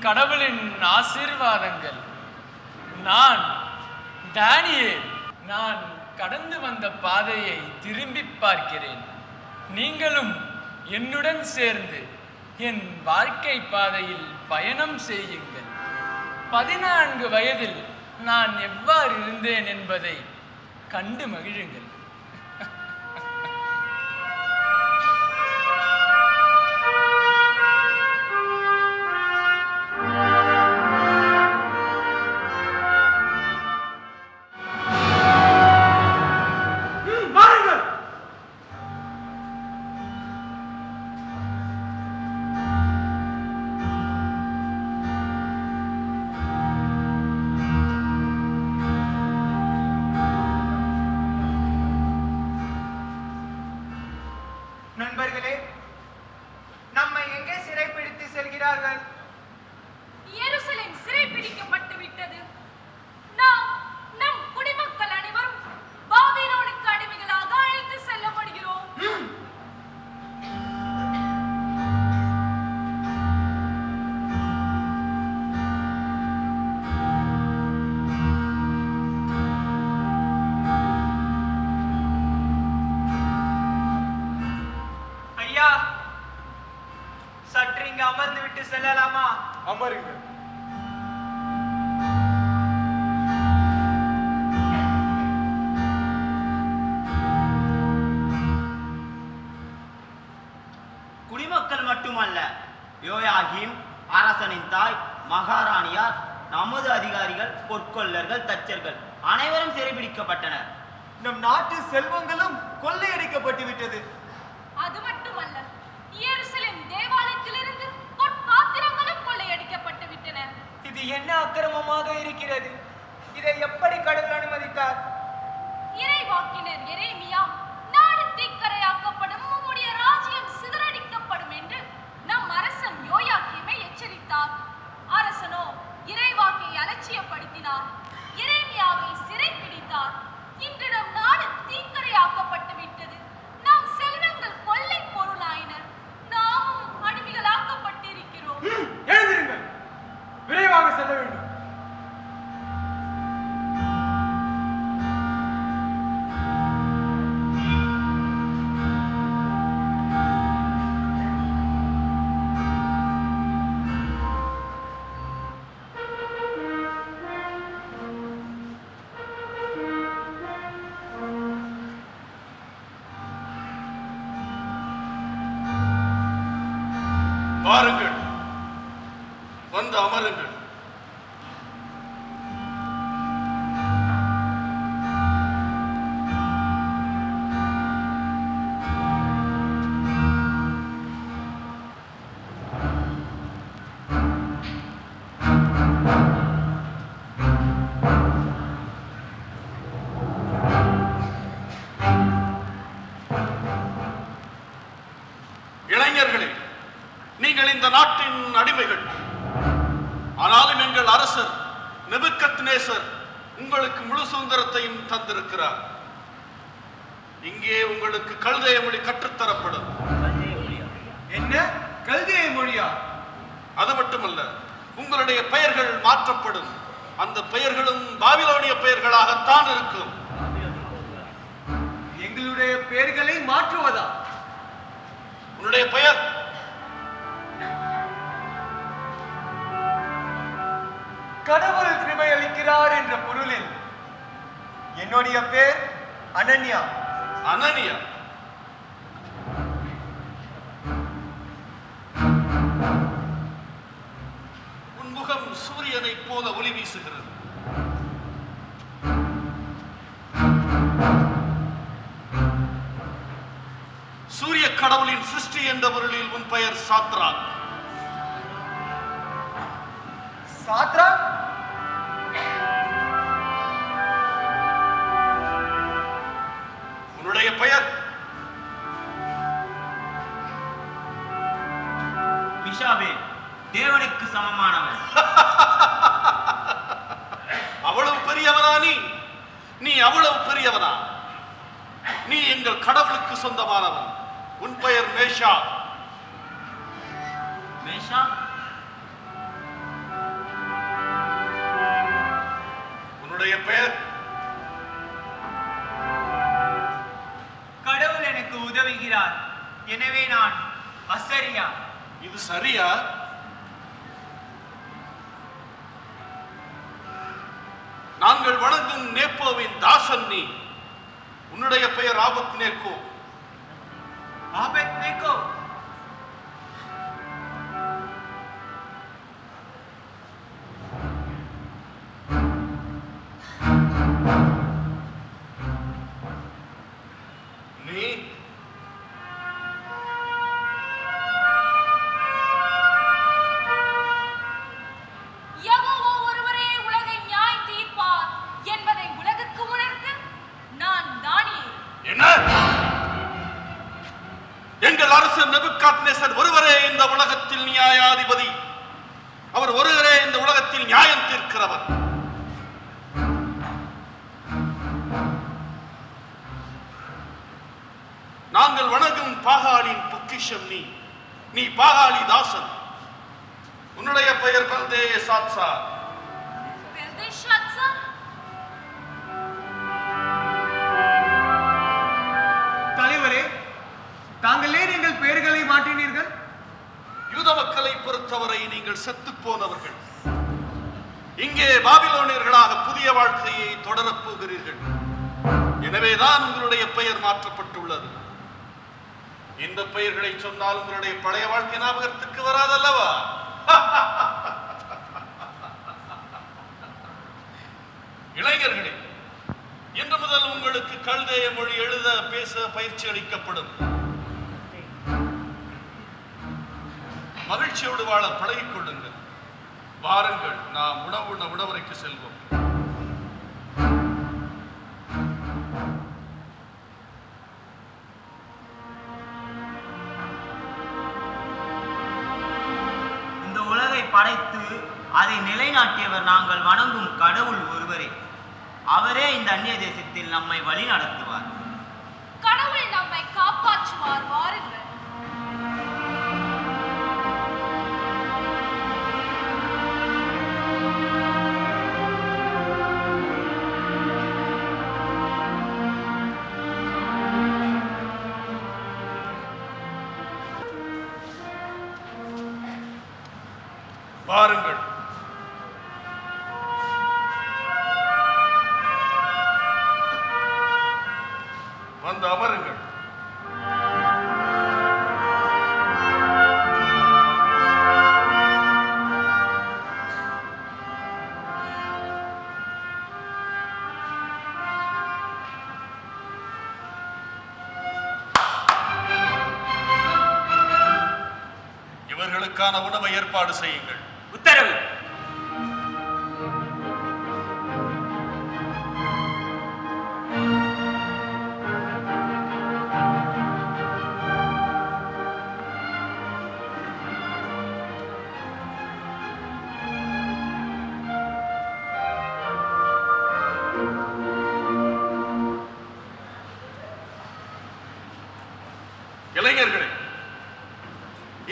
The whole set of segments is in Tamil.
கடவுளின் ஆசீர்வாதங்கள். நான் தானியேல். நான் கடந்து வந்த பாதையை திரும்பி பார்க்கிறேன். நீங்களும் என்னுடன் சேர்ந்து என் வாழ்க்கை பாதையில் பயணம் செய்யுங்கள். 14 வயதில் நான் எவ்வாறு இருந்தேன் என்பதை கண்டு மகிழுங்கள். நண்பர்களே, நம்மை எங்கே சிறைப்பிடித்து செல்கிறார்கள்? எருசலேம் சிறைப்பிடிக்கப்பட்டு விட்டது. நாம் நம் குடிமக்கள் அனைவரும் பாபிலோனுக்கு அடிமைகளாக அழைத்து செல்லப்படுகிறோம். சற்று இங்கு அமர்ந்து விட்டு செல்லலாமா? அமருங்கள். குடிமக்கள் மட்டுமல்ல, யோயாகீம் அரசனின் தாய், மகாராணியார், நமது அதிகாரிகள், பொற்கொள்ளர்கள், தச்சர்கள் அனைவரும் சிறைபிடிக்கப்பட்டனர். நம் நாட்டு செல்வங்களும் கொள்ளையடிக்கப்பட்டு விட்டது. அது மட்டுமல்ல, எருசலேம் தேவாலயத்திலிருந்து பொற்பாத்திரங்களும் கொள்ளையடிக்கப்பட்டு விட்டன. இது என்ன அக்கிரமமாக இருக்கிறது? இதை எப்படி கடவுள் அனுமதித்தார்? இறைவாக்கினர் எரேமியா, நாடு தீக்கரையாக்கப்படும், உம்முடைய ராஜ்யம் சிதறடிக்கப்படும் என்று நம் அரசன் யோயாக்கீமை எச்சரித்தார். அரசனோ இறைவாக்கை அலட்சியப்படுத்தினார். எரேமியாவை சிறைப்பிடித்தார். இன்று நம் நாடு தீக்கரையாக்கப்பட்டு விட்டது. நம் செல்வங்கள் கொள்ளை பொருளாயினர். நாமும் அடிமைகளாக்கப்பட்டிருக்கிறோம். எழுந்திருங்கள், விரைவாக செல்ல வேண்டும். வாருங்கள், வந்து அமருங்கள். இளைஞர்களே, நீங்கள் இந்த நாட்டின் அடிமைகள். ஆனாலும் எங்கள் அரசர் நெபுக்கத்நேசர் உங்களுக்கு முழு சுதந்திரத்தையும் தந்திருக்கிறார். இங்கே உங்களுக்கு கல்தேய மொழி கற்றுத்தரப்படும். என்ன கல்தேய மொழியா? அது மட்டுமல்ல, உங்களுடைய பெயர்கள் மாற்றப்படும். அந்த பெயர்களும் பாபிலோனிய பெயர்களாகத்தான் இருக்கும். எங்களுடைய பெயர்களை மாற்றுவதா? உன்னுடைய பெயர் கடவுள் கிருபை அளிக்கிறார் என்ற பொருளில் என்னுடைய பேர் அனன்யா. அனனியா. உன் முகம் சூரியனை போல ஒளி வீசுகிறது. சூரிய கடவுளின் சிருஷ்டி என்ற பொருளில் உன் பெயர் சாத்ராக். சாத்ராக்? உன்னுடைய பெயர் மிஷாவேல், தேவனுக்கு சமமானவன். அவ்வளவு பெரியவனா நீ அவ்வளவு பெரியவனா? நீ எங்கள் கடவுளுக்கு சொந்தமானவன். உன் பெயர் மேஷா. மேஷா? உன்னுடைய பெயர்? கடவுள் எனக்கு உதவுகிறார், எனவே நான் அசரியா. இது சரியா? நாங்கள் வணங்கும் நேப்போவின் தாசன் நீ. உன்னுடைய பெயர் ஆபத் நேக்கோ. ஆபத் நேக்கோ? நீ யெகோவா ஒருவரே உலகை நியாயம் தீர்ப்பார் என்பதை உலகுக்கு உணர்த்து நான் தானியேல். என்ன? எங்கள் அரசர் நெபுகாத்நேசர் ஒருவரே இந்த உலகத்தில் நியாயாதிபதி. அவர் ஒருவரே இந்த உலகத்தில் நியாயம் தீர்க்கிறவர். நாங்கள் வணங்கும் பாகாலின் பொக்கிஷம் நீ. நீ பாகாலி தாசன். உன்னுடைய பெயர் பல்தே சாத்சா. பெல்தேஷாத்சார்? தலைவரே, தாங்கள் ஏன் எங்கள் பெயர்களை மாற்றினீர்கள்? யூத மக்களை பொறுத்தவரை நீங்கள் செத்துப் போனவர்கள். இங்கே பாபிலோனியர்களாக புதிய வாழ்க்கையை தொடரப் போகிறீர்கள். எனவேதான் உங்களுடைய பெயர் மாற்றப்பட்டுள்ளது. இந்த பெயர்களை சொன்னால் உங்களுடைய பழைய வாழ்க்கை ஞாபகத்துக்கு வராதல்லவா? இளைஞர்களே, இன்று முதல் உங்களுக்கு கல்தேய மொழி எழுத பேச பயிற்சி அளிக்கப்படும். மகிழ்ச்சியோடு வாழ பழகிக் கொள்ளுங்கள். வாருங்கள், நாம் உணவறைக்கு செல்வோம். இந்த உலகை படைத்து அதை நிலைநாட்டியவர் நாங்கள் வணங்கும் கடவுள் ஒருவரே. அவரே இந்த அந்நிய தேசத்தில் நம்மை வழி நடத்துவார். கடவுள் நம்மை காப்பாற்றுவார், வாருங்கள். வாருங்கள். வந்து அமருங்கள். இவர்களுக்கான உணவை ஏற்பாடு செய்யுங்கள். உத்தரவு. இளைஞர்களே,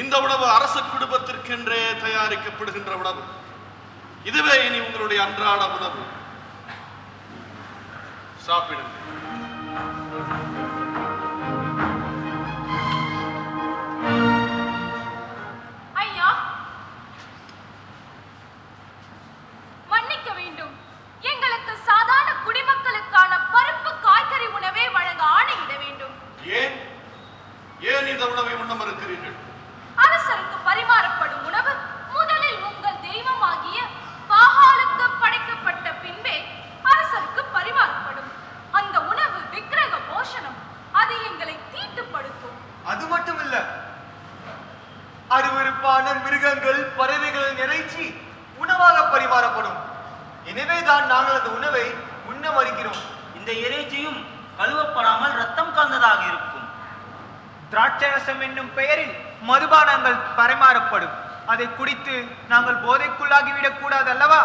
இந்த உணவு அரச குடும்பத்திற்கென்றே தயாரிக்கப்படுகின்ற உணவு. இதுவே இனி உங்களுடைய அன்றாட உணவு. சாப்பிடுங்கள். ஐயா, மன்னிக்க வேண்டும். எங்களுக்கு சாதாரண குடிமக்களுக்கான பருப்பு காய்கறி உணவே வழங்க ஆணையிட வேண்டும். ஏன் ஏன் இந்த உணவை உண்ண மறுக்கிறீர்கள்? அரசருக்கு பரிமாறப்படும் உணவு முதலில் உங்கள் தெய்வமாகிய பாகாலுக்கு படைக்கப்பட்ட பின்பே அரசருக்கு பரிமாறப்படும். அந்த உணவு விக்கிரக போஷணம். அது எங்களை தீட்டுப்படுத்தும். அது மட்டுமில்ல, அருவருப்பான மிருகங்கள் பறவைகள் நிறைச்சி உணவாக பரிமாறப்படும். எனவேதான் நாங்கள் அந்த உணவை உண்ண மறுக்கிறோம். இந்த இறைச்சியும் கழுவப்படாமல் ரத்தம் கலந்ததாக இருக்கும். திராட்சரசம் என்னும் பெயரில் மதுபானங்கள் பரிமாறப்படும். அதை குடித்து நாங்கள் போதைக்குள்ளாகிவிடக் கூடாது அல்லவா?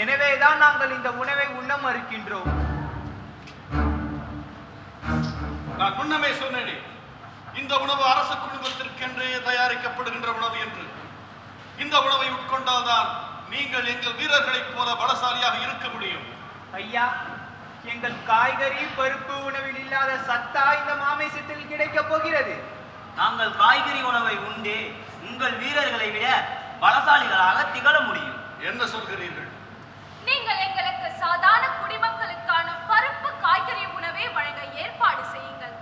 எனவேதான் நாங்கள் இந்த உணவை உண்ண மறுக்கின்றோம். நான் முன்னமே சொன்னேனே, இந்த உணவு அரச குடும்பத்திற்கென்றே தயாரிக்கப்படுகின்ற உணவு என்று. இந்த உணவை உட்கொண்டால்தான் நீங்கள் எங்கள் வீரர்களைப் போல பலசாலியாக இருக்க முடியும். ஐயா, எங்கள் காய்கறி பருப்பு உணவில் இல்லாத சத்தா இந்த மாமிசத்தில் கிடைக்கப் போகிறது. நாங்கள் காய்கறி உணவை உண்டு உங்கள் வீரர்களை விட பலசாலிகளாக திகழ முடியும். என்ன சொல்கிறீர்கள்? நீங்கள் எங்களுக்கு சாதாரண குடிமக்களுக்கான பருப்பு காய்கறி உணவை வழங்க ஏற்பாடு செய்யுங்கள்.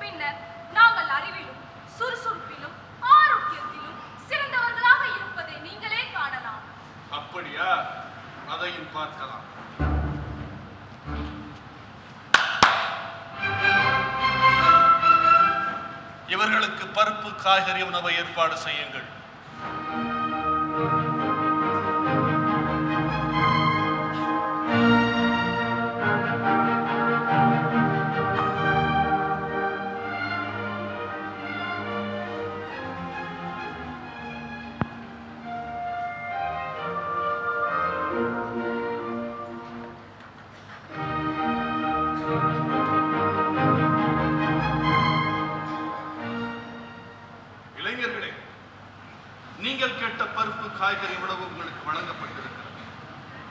பின்னர் நாங்கள் அறிவிலும் சுறுசுறுப்பிலும் ஆரோக்கியத்திலும் சிறந்தவர்களாக இருப்பதை நீங்களே காணலாம். அப்படியா? அதையும் பார்க்கலாம். இவர்களுக்கு பருப்பு காய்கறி உணவை ஏற்பாடு செய்யுங்கள். இளைஞர்களே, நீங்கள் கேட்ட பருப்பு காய்கறி உணவு உங்களுக்கு வழங்கப்பட்டிருக்கிறது.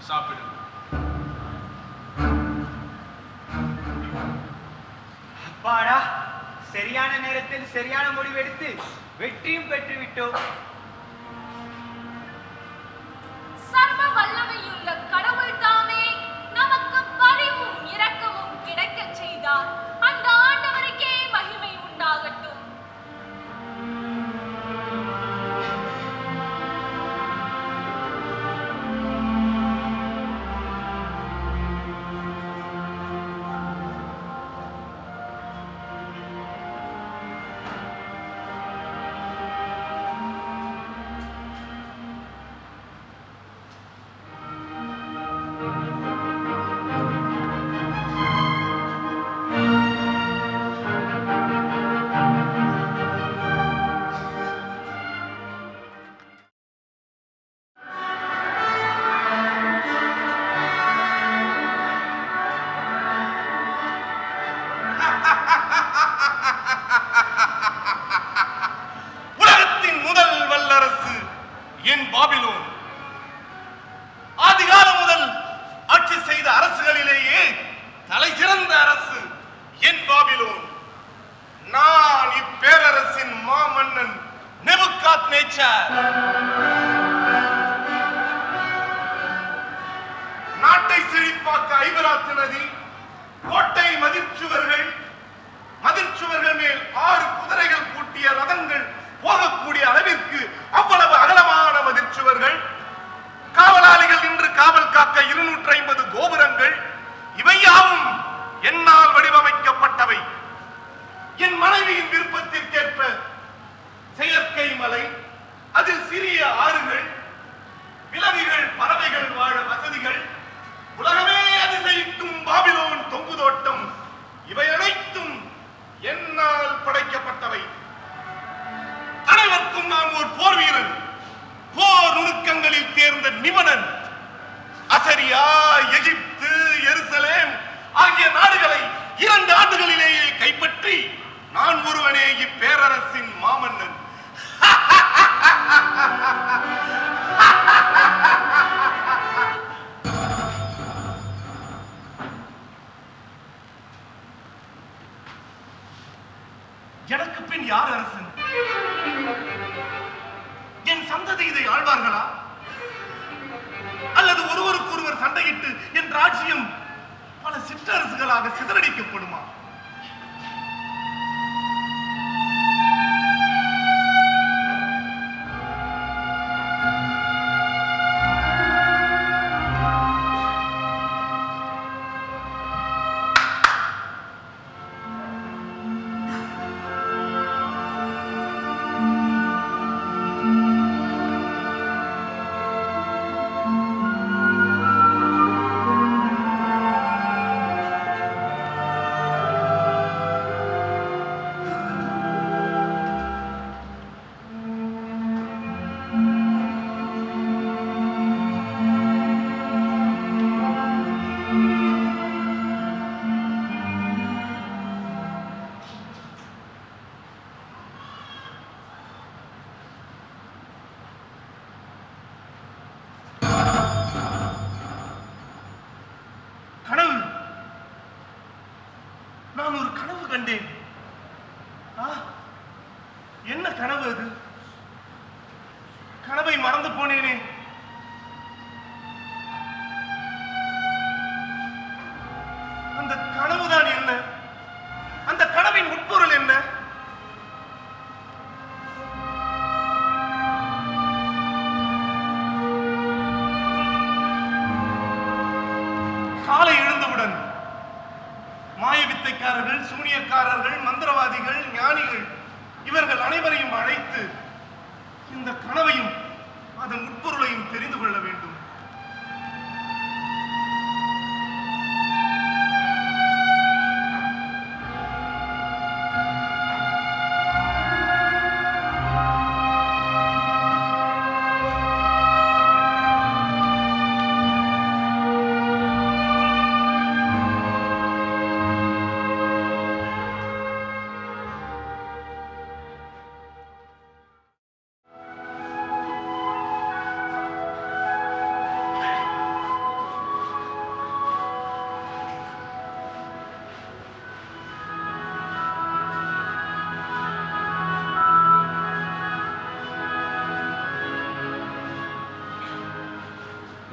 சாப்பிடுங்கள். அப்பாடா, சரியான நேரத்தில் சரியான முடிவெடுத்து வெற்றியும் பெற்றுவிட்டோம். சர்வ வல்லமையுள்ள கடவுள் தாமே நமக்கு பரிவும் இரக்கமும் கிடைக்கச் செய்தார். அந்த ஆண்டவருக்கே மகிமை உண்டாகட்டும். உலகத்தின் முதல் வல்லரசு என் பாபிலோன். ஆதிகாலம் முதல் ஆட்சி செய்த அரசுகளிலேயே தலை சிறந்த அரசு என் பாபிலோன். நான் இப்பேரரசின் மாமன்னன் நேபுகாத்நேச்சார். நாட்டை செழிப்பாக்க ஐபராத்து நதி, கோட்டை மதிர்ச்சுவர்கள், மதிர்ச்சுவர்கள் மேல் 6 குதிரைகள் பூட்டிய ரதங்கள் போகக்கூடிய அளவிற்கு அவ்வளவு அகலமான மதிர்ச்சுவர்கள், காவலாளிகள் நின்று காவல் காக்க 250 கோபுரங்கள், இவையாவும் என்னால் வடிவமைக்கப்பட்டவை. என் மனைவியின் விருப்பத்திற்கேற்ப செயற்கை மலை, அதில் சிறிய ஆறுகள், விலங்குகள் பறவைகள் வாழ வசதிகள், உலகமே அதிசயிக்கும் பாபிலோன் தொங்கு தோட்டம், இவை அனைத்தும் என்னால் படைக்கப்பட்டவை. அனைவருக்கும் நான் ஒரு போர் வீரன், போர் நுணுக்கங்களில் தேர்ந்த நிபுணன். அசரியா, எகிப்து, எருசலேம் ஆகிய நாடுகளை 2 ஆண்டுகளிலேயே கைப்பற்றி நான் ஒருவனே இப்பேரரசின் மாமன்னன். எனக்கு பின் யார் அரசன்? என் சந்ததி இதை ஆழ்வார்களா? அல்லது ஒருவருக்கொருவர் சண்டையிட்டு என் ராஜ்யம் பல சிற்றரசுகளாக சிதறடிக்கப்படுமா? கண்டேன். என்ன கனவு அது? கனவை மறந்து போனேனே. அந்த கனவுதான் என்ன? அந்த கனவின் உட்பொருள் என்ன? காலை எழுந்தவுடன் மாயவித்தைக்காரர்கள், சூனியக்காரர்கள், மந்திரவாதிகள், ஞானிகள் இவர்கள் அனைவரையும் அழைத்து இந்த கனவையும் அதன் உட்பொருளையும் தெரிந்து கொள்ள வேண்டும்.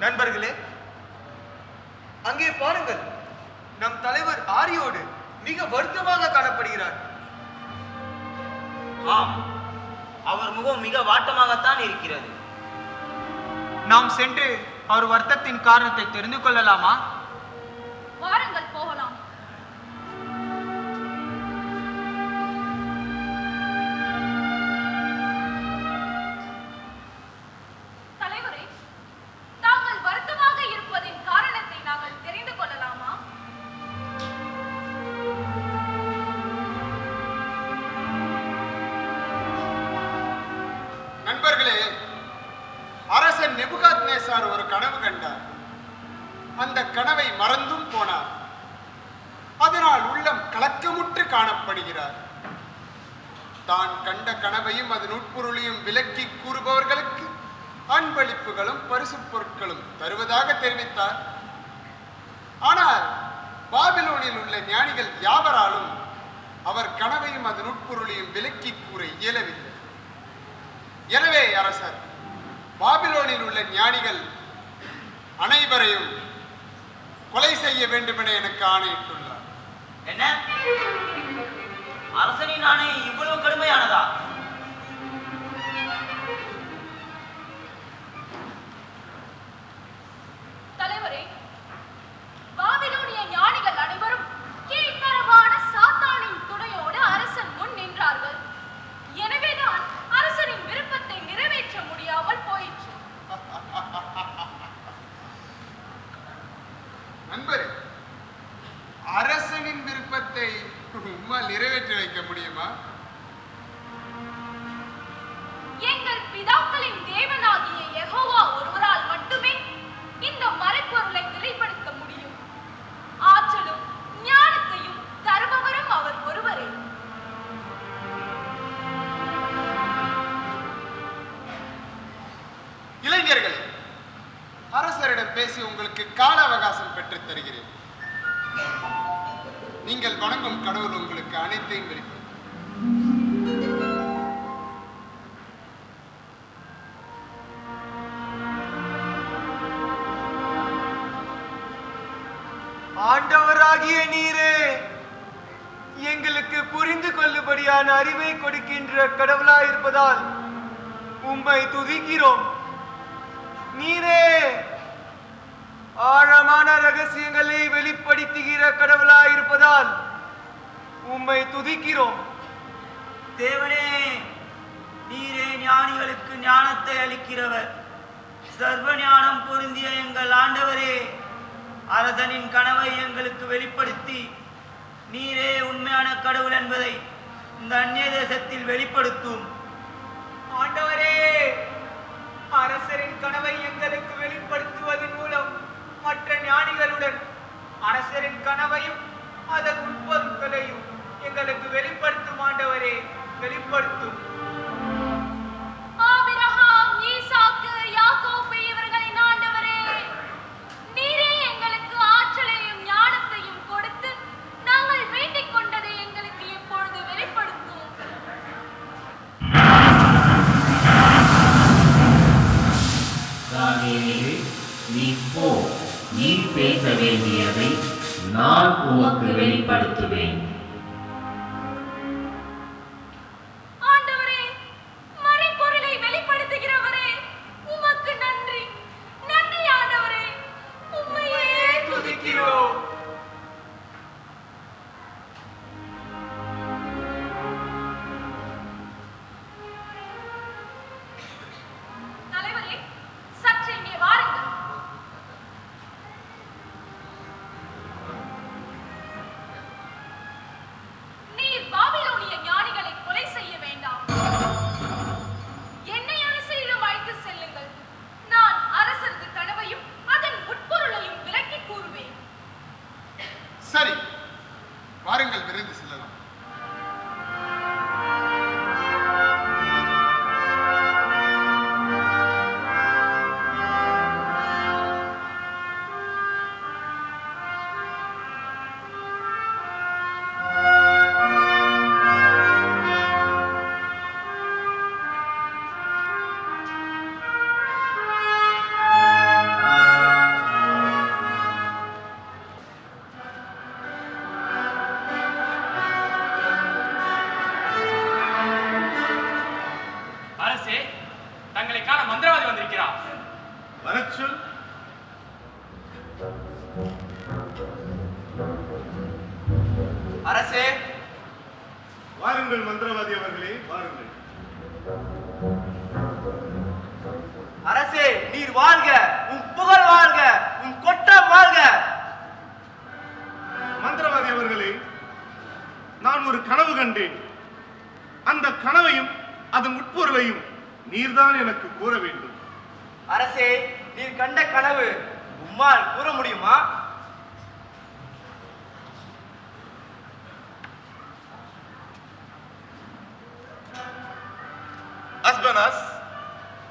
நண்பர்களே, அங்கே பாருங்கள், நம் தலைவர் ஆரியோடு மிக வருத்தமாக காணப்படுகிறார். ஆம், அவர் முகம் மிக வாட்டமாகத்தான் இருக்கிறது. நாம் சென்று அவர் வருத்தத்தின் காரணத்தை தெரிந்து கொள்ளலாமா? வாருங்கள் போகலாம். தலைவரே, தாங்கள் வருத்தமாக இருப்பதின் காரணத்தை நாங்கள் தெரிந்து கொள்ளலாமா? நண்பர்களே, அரசன் நெபுகாத்நேசார் ஒரு கனவு கண்டார். அந்த கனவை மறந்தும் போனார். அதனால் உள்ளம் கலக்கமுற்று காணப்படுகிறார். தான் கண்ட கனவையும் அதன் உட்பொருளையும் விலக்கி கூறுபவர்களுக்கு அன்பளிப்புகளும் பரிசு பொருட்களும் தருவதாக தெரிவித்தார். ஆனால் பாபிலோனில் உள்ள ஞானிகள் யாவராலும் அவர் கனவையும் அதன் உட்பொருளையும் விலக்கி கூற இயலவில்லை. எனவே அரசர் பாபிலோனில் உள்ள ஞானிகள் அனைவரையும் கொலை செய்ய வேண்டுமென எனக்கு ஆணையிட்டுள்ளார். என்ன? அரசனின் ஆணை இவ்வளவு கடுமையானதா? தலைவரே, பாபிலோனிய ஞானிகள் அனைவரும் கீழ்த்தரமான சாத்தானின் துணையோடு அரசன் முன் நின்றார்கள். எனவேதான் அரசனின் விருப்பத்தை நிறைவேற்ற முடியாமல் போயிற்று. நண்பரே, அரசனின் விருப்பத்தை உம்மால் நிறைவேற்றி வைக்க முடியுமா? எங்கள் பிதாக்களின் தேவனாகிய யெகோவா ஒருவரால் மட்டுமே இந்த மறைப்பொருளை நிலைப்படுத்த முடியும். ஆற்றலும் ஞானத்தையும் தருபவரும் அவர் ஒருவரே. இளைஞர்களே, அரசரிடம் பேசி உங்களுக்கு கால அவகாசம் பெற்றுத் தருகிறேன். நீங்கள் வணங்கும் கடவுள் உங்களுக்கு அனைத்தையும் வெளிப்படுத்தும். ஆண்டவராகிய நீரே, எங்களுக்கு புரிந்து கொள்ளும்படியான அறிவை கொடுக்கின்ற கடவுளாயிருப்பதால் உம்மை துதிக்கிறோம். நீரே ஆழமான ரகசியங்களை வெளிப்படுத்துகிற கடவுளாயிருப்பதால் உம்மை துதிக்கிறோம். தேவனே, நீரே ஞானிகளுக்கு ஞானத்தை அளிக்கிறவர். சர்வ ஞானம் பொருந்திய எங்கள் ஆண்டவரே, அரசனின் கனவை எங்களுக்கு வெளிப்படுத்தி நீரே உண்மையான கடவுள் என்பதை இந்த அந்நிய தேசத்தில் வெளிப்படுத்தும். ஆண்டவரே, அரசரின் கனவை எங்களுக்கு வெளிப்படுத்துவதன் மூலம் மற்ற ஞானிகளுடன் அரசரின் கனவையும் அதன் உட்பொருட்களையும் எங்களுக்கு வெளிப்படுத்தும். ஆண்டவரே, வெளிப்படுத்தும். ஆபிரகாம், ஈசாக்கு, யாக்கோபு இவர்களின் ஆண்டவரே, நீரே எங்களுக்கு ஆற்றலையும் ஞானத்தையும் கொடுத்து நாங்கள் வேண்டிக் கொண்டதை எங்களுக்கு வெளிப்படுத்துவேன். ஆண்டவரே, மறைபொருளை வெளிப்படுத்துகிறவரே, உமக்கு நன்றி. நன்றி ஆண்டவரே, உம்மையே துதிக்கிறோம். தலைவரே, சற்று இங்கே வாருங்கள். நீர் பாபிலோனிய ஞானிகளை கொலை செய்ய வேண்டாம். என்னை அரசரிடம் அழைத்து செல்லுங்கள். நான் அரசரது கனவையும் அதன் உட்பொருளையும் விளக்கி கூறுவேன். சரி, வாருங்கள், விரைந்து செல்லலாம். அரசே, தங்களை காண மந்திரவாதி வந்திருக்கிறார். வரச் சொல். அரசே, வாருங்கள் மந்திரவாதி அவர்களே, வாருங்கள். அரசே, நீர் வாழ்க, உன் புகழ் வாழ்க, உன் கொட்டம் வாழ்க. மந்திரவாதி அவர்களே, நான் ஒரு கனவு கண்டேன். அந்த கனவையும் அதன் உட்பொருளையும் நீர்தான் எனக்கு கூற வேண்டும். அரசே, நீர் கண்ட கனவு உம்மால் கூற முடியுமா? அஸ்பனாஸ்,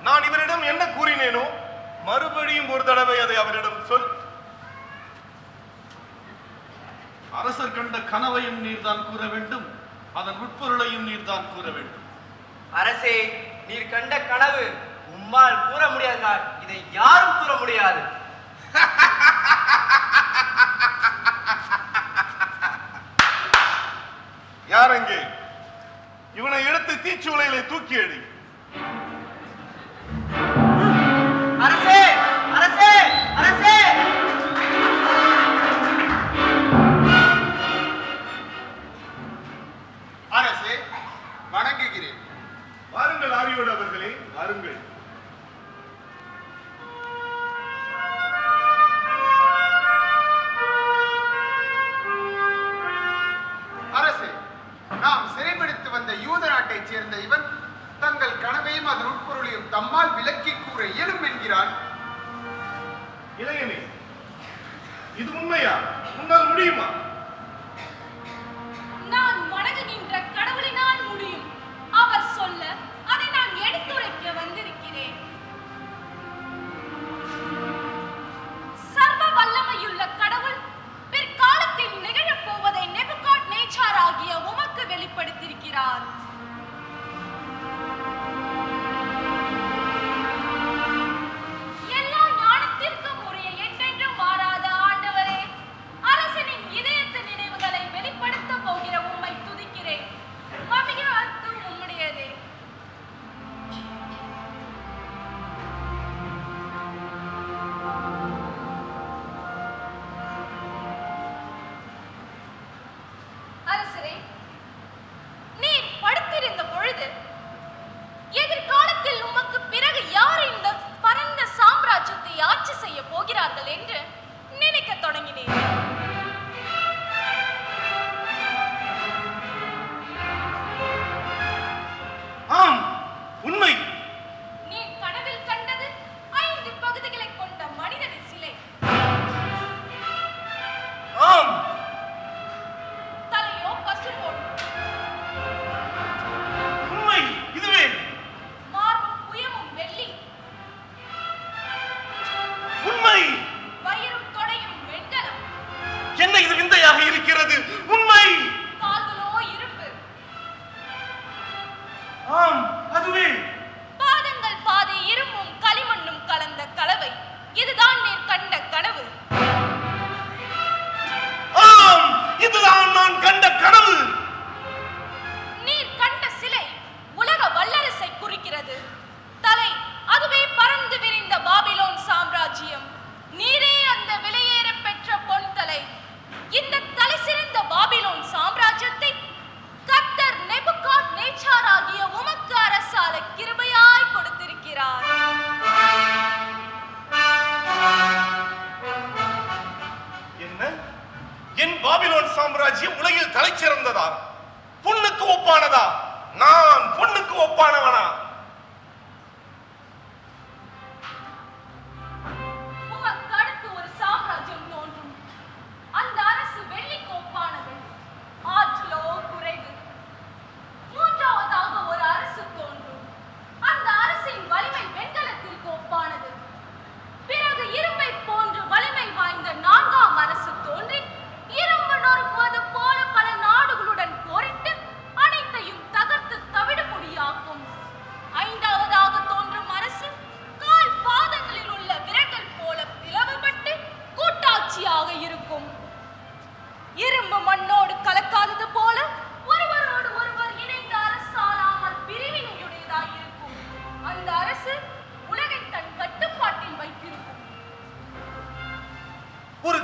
நான் இவரிடம் என்ன கூறினேனோ மறுபடியும் ஒரு தடவை அதை அவரிடம் சொல். அரசர் கண்ட கனவையும் நீர்தான் கூற வேண்டும், அதன் உட்பொருளையும் நீர்தான் கூற வேண்டும். அரசே, நீர் கண்ட கனவு உம்மால் கூற முடியாதா? இதை யாரும் கூற முடியாது. யார் அங்கே? இவனை எடுத்து தீச்சுளையிலே தூக்கி எறி. அரசே, அரசே, அரசே! அரசே, வணங்குகிறேன். வாருங்கள் ஆரியோடு அவர்களே, வாருங்கள். அரசே, நாம் சிறைபிடித்து வந்த யூத நாட்டைச் சேர்ந்த இவன் தங்கள் கனவையும் அதன் உட்பொருளையும் தம்மால் விளக்கி கூற இயலும் என்கிறான். இளையனே, இது உண்மையா? உன்னால் முடியுமா? நான் வணங்குகின்ற கடவுளினால் முடியும். அவர் சொல்ல அதை நான் எடுத்துரைக்க வந்திருக்கிறேன். சர்வ வல்லமையுள்ள கடவுள் பிற்காலத்தில் நிகழப் போவதை நேபுகாத்நேச்சார் ஆகிய உமக்கு வெளிப்படுத்தியிருக்கிறார். எல்லா ஞானத்திற்கும் உரிய என்றென்றும் மாறாத ஆண்டவரே, அரசனின் இதயத்து நினைவுகளை வெளிப்படுத்த போகிற உம்மை துதிக்கிறேன். மகிழ்ச்சி உம்முடையதே. அரசரே, நீர் படுத்திருந்த பொழுது எதிர்காலத்தில் உமக்கு பிறகு யார் இந்த பரந்த சாம்ராஜ்யத்தை ஆட்சி செய்ய போகிறார்கள் என்று நினைக்க தொடங்கினேன். ஆம், உண்மை. நீர் கனவில் கண்டது 5 பகுதிகளை கொண்ட மனிதனின் சிலை. ஆம், தலையோ பசும்பொன், உண்மை. இதுவே மார்பும் புயமும் வெள்ளி, உண்மை. வயிறும் தொடையும் வெண்கலம், என்ன இது விந்தையாக இருக்கிறது? உண்மை. கால்களோ இரும்பு, ஆம், அதுவே. பாதங்கள் பாதி இரும்பும் களிமண்ணும் கலந்த கலவை. இதுதான் நீர் கண்ட கனவு. ஆம், இதுதான் நான் சாம்ராஜ்யம் உலகில் தலை சிறந்ததா? பொண்ணுக்கு ஒப்பானதா? நான் பொண்ணுக்கு ஒப்பானவனா? உமக்கு அடுத்து ஒரு சாம்ராஜ்யம் தோன்றும். அந்த அரசு வெள்ளிக்கு ஒப்பானது, ஆற்றலோ குறைவு. மூன்றாவதாக ஒரு அரசு தோன்றும். அந்த அரசின் வலிமை வெண்கலத்திற்கு ஒப்பானது. பிறகு இரும்பை போன்று வலிமை வாய்ந்த நான்காம் அரசு தோன்றி இரும்பு நொறுக்குவது போல பல நாடுகளுடன் போரிட்டு அனைத்தையும் தகர்த்து தவிடுபொடியாக்கும். ஐந்தாவதாக தோன்றும் அரசு கால் பாதங்களில் உள்ள விரல்கள் போல பிளவுபட்டு கூட்டாட்சியாக இருக்கும். இரும்பு மண்ணோடு கலக்காதது போல ஒருவரோடு ஒருவர் இணைந்த அரசாளாமல் பிரிவினையுடையதாயிருக்கும். அந்த அரசு உலகை தன் கட்டுப்பாட்டில் வைத்திருக்கும். ஒரு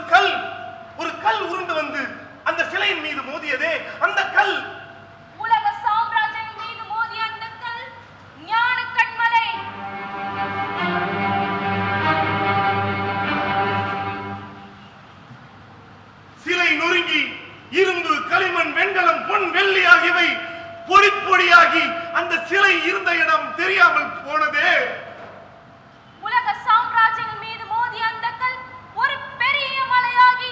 கல் உருண்டு வந்து அந்த சிலையின் மீது மோதியதே, அந்த கல் உலக சாம்ராஜ்யம் மீது மோதிய அந்த கல் ஞான கண்மலை. சிலை நொறுங்கி இரும்பு, களிமண், வெண்கலம், பொன், வெள்ளி ஆகியவை பொடி பொடியாகி அந்த சிலை இருந்த இடம் தெரியாமல் போனதே. உலக சாம்ராஜ்யம் மீது மோதிய அந்த கல் ஒரு பெரிய மலையாகி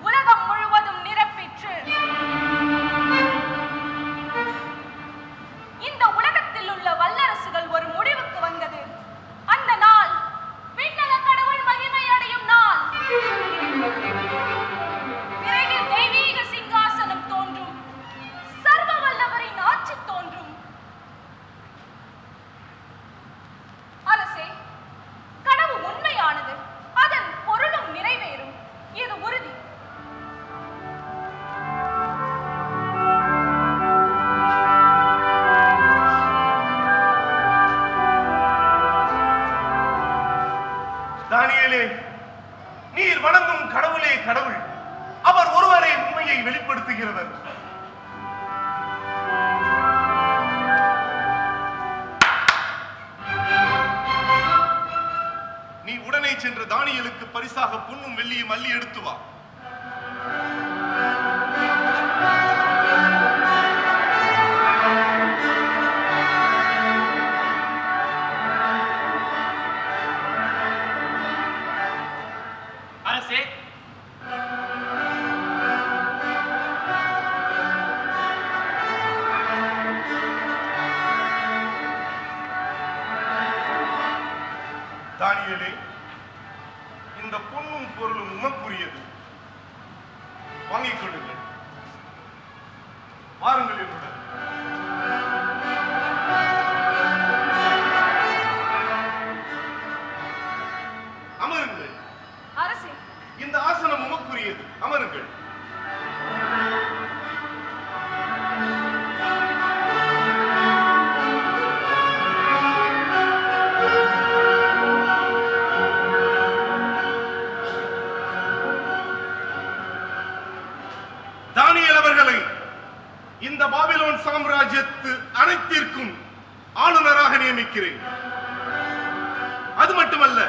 உலகம் முழுவதும் நிரப்பிற்று. இந்த உலகத்தில் உள்ள வல்லரசுகள் ஒரு முடிவுக்கு வந்தது. அந்த நாள் விண்ணக கடவுள் மகிமை அடையும் நாள். விரைவில் தெய்வீக சிங்காசனம் தோன்றும். சர்வ வல்லவரின் ஆட்சி தோன்றும். அரசே, கனவு உண்மையானது, அதன் பொருளும் நிறைவேறும், இது உறுதி. தானியேலே, நீர் வணங்கும் கடவுளே கடவுள். அவர் ஒருவரே உண்மையை வெளிப்படுத்துகிறவர். நீ உடனே சென்று தானியேலுக்கு பரிசாக பொன்னும் வெள்ளியும் அள்ளி எடுத்து வா. அரசே, தானியேலே, இந்த பொன்னும் பொருளும் உமக்குரியது. வாங்கிக் கொள்ளுங்கள். வாருங்கள் என்னுடன். அமருங்கள். அரசே, இந்த ஆசனம் உமக்குரியது. அமருங்கள். தானியேல் அவர்களை இந்த பாபிலோன் சாம்ராஜ்யத்து அனைத்திற்கும் ஆளுநராக நியமிக்கிறேன். அது மட்டுமல்ல,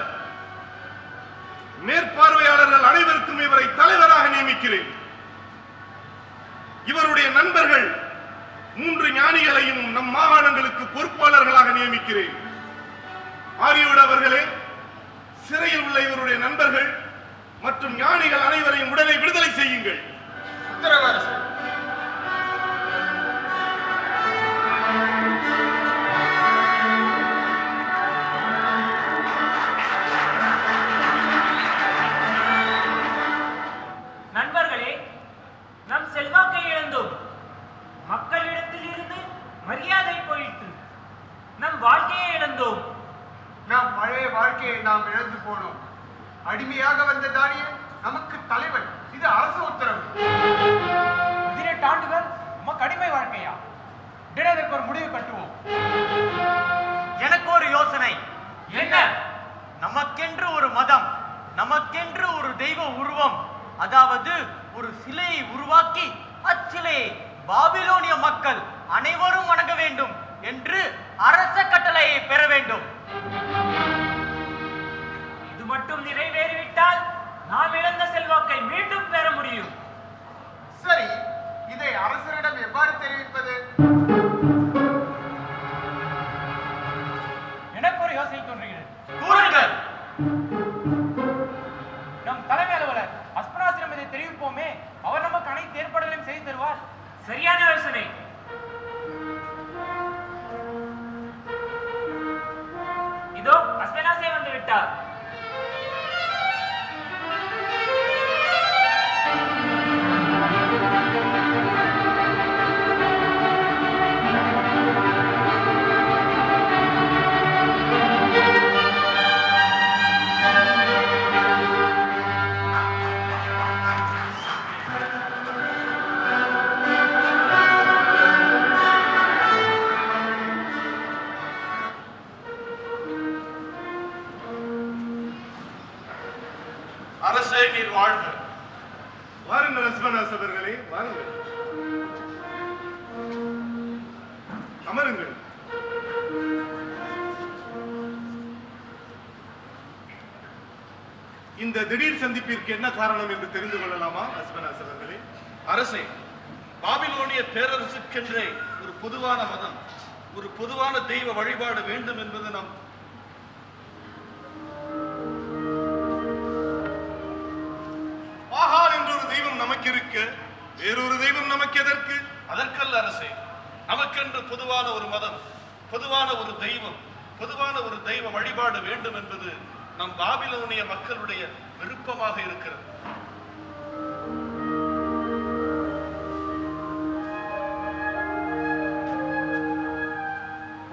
மேற்பார்வையாளர்கள் அனைவருக்கும் இவரை தலைவராக நியமிக்கிறேன். இவருடைய நண்பர்கள் 3 ஞானிகளையும் நம் மாகாணங்களுக்கு பொறுப்பாளர்களாக நியமிக்கிறேன். ஆரியோடு அவர்களே, சிறையில் உள்ள இவருடைய நண்பர்கள் மற்றும் ஞானிகள் அனைவரையும் உடனே விடுதலை செய்யுங்கள். உத்தரவு அரசே. நண்பர்களே, நம் செல்வாக்கை இழந்தோம். மக்களிடத்தில் இருந்து மரியாதை போயிற்று. நம் வாழ்க்கையை இழந்தோம். நாம் பழைய வாழ்க்கையை நாம் இழந்து போனோம். அடிமையாக வந்த தானியேல் நமக்கு தலைவன். இது அரசு உத்தரவு. 18 ஆண்டுகள் நமக்கு அடிமை வாழ்க்கையா? தினத்திற்கு ஒரு முடிவு கட்டுவோம். எனக்கு ஒரு யோசனை. என்ன? நமக்கென்று ஒரு மதம், நமக்கென்று ஒரு தெய்வ உருவம், அதாவது ஒரு சிலையை உருவாக்கி அச்சிலையை பாபிலோனிய மக்கள் அனைவரும் வணங்க வேண்டும் என்று அரச கட்டளையை பெற வேண்டும். இது மட்டும் நிறைவேறிவிட்டால் நாம் இழந்த செல்வாக்கை மீண்டும் பெற முடியும். சரி, விட்டார். அரசே, நீர் வாழ்க. வாருங்கள் அஸ்பனாஸ் அவர்களே, வாருங்கள், அமருங்கள். இந்த திடீர் சந்திப்பிற்கு என்ன காரணம் என்று தெரிந்து கொள்ளலாமா அஸ்பனாஸ் அவர்களே? அரசே, பாபிலோனிய பேரரசுக்கென்றே ஒரு பொதுவான மதம், ஒரு பொதுவான தெய்வ வழிபாடு வேண்டும் என்பது நம் பாகால் என்ற ஒரு தெய்வம் நமக்கு இருக்க வேறொரு தெய்வம் நமக்கு எதற்கு? அதற்கல்ல அரசே, நமக்கென்று பொதுவான ஒரு மதம், பொதுவான ஒரு தெய்வம், பொதுவான ஒரு தெய்வ வழிபாடு வேண்டும் என்பது நம் பாபிலோனிய மக்களுடைய விருப்பமாக இருக்கிறது.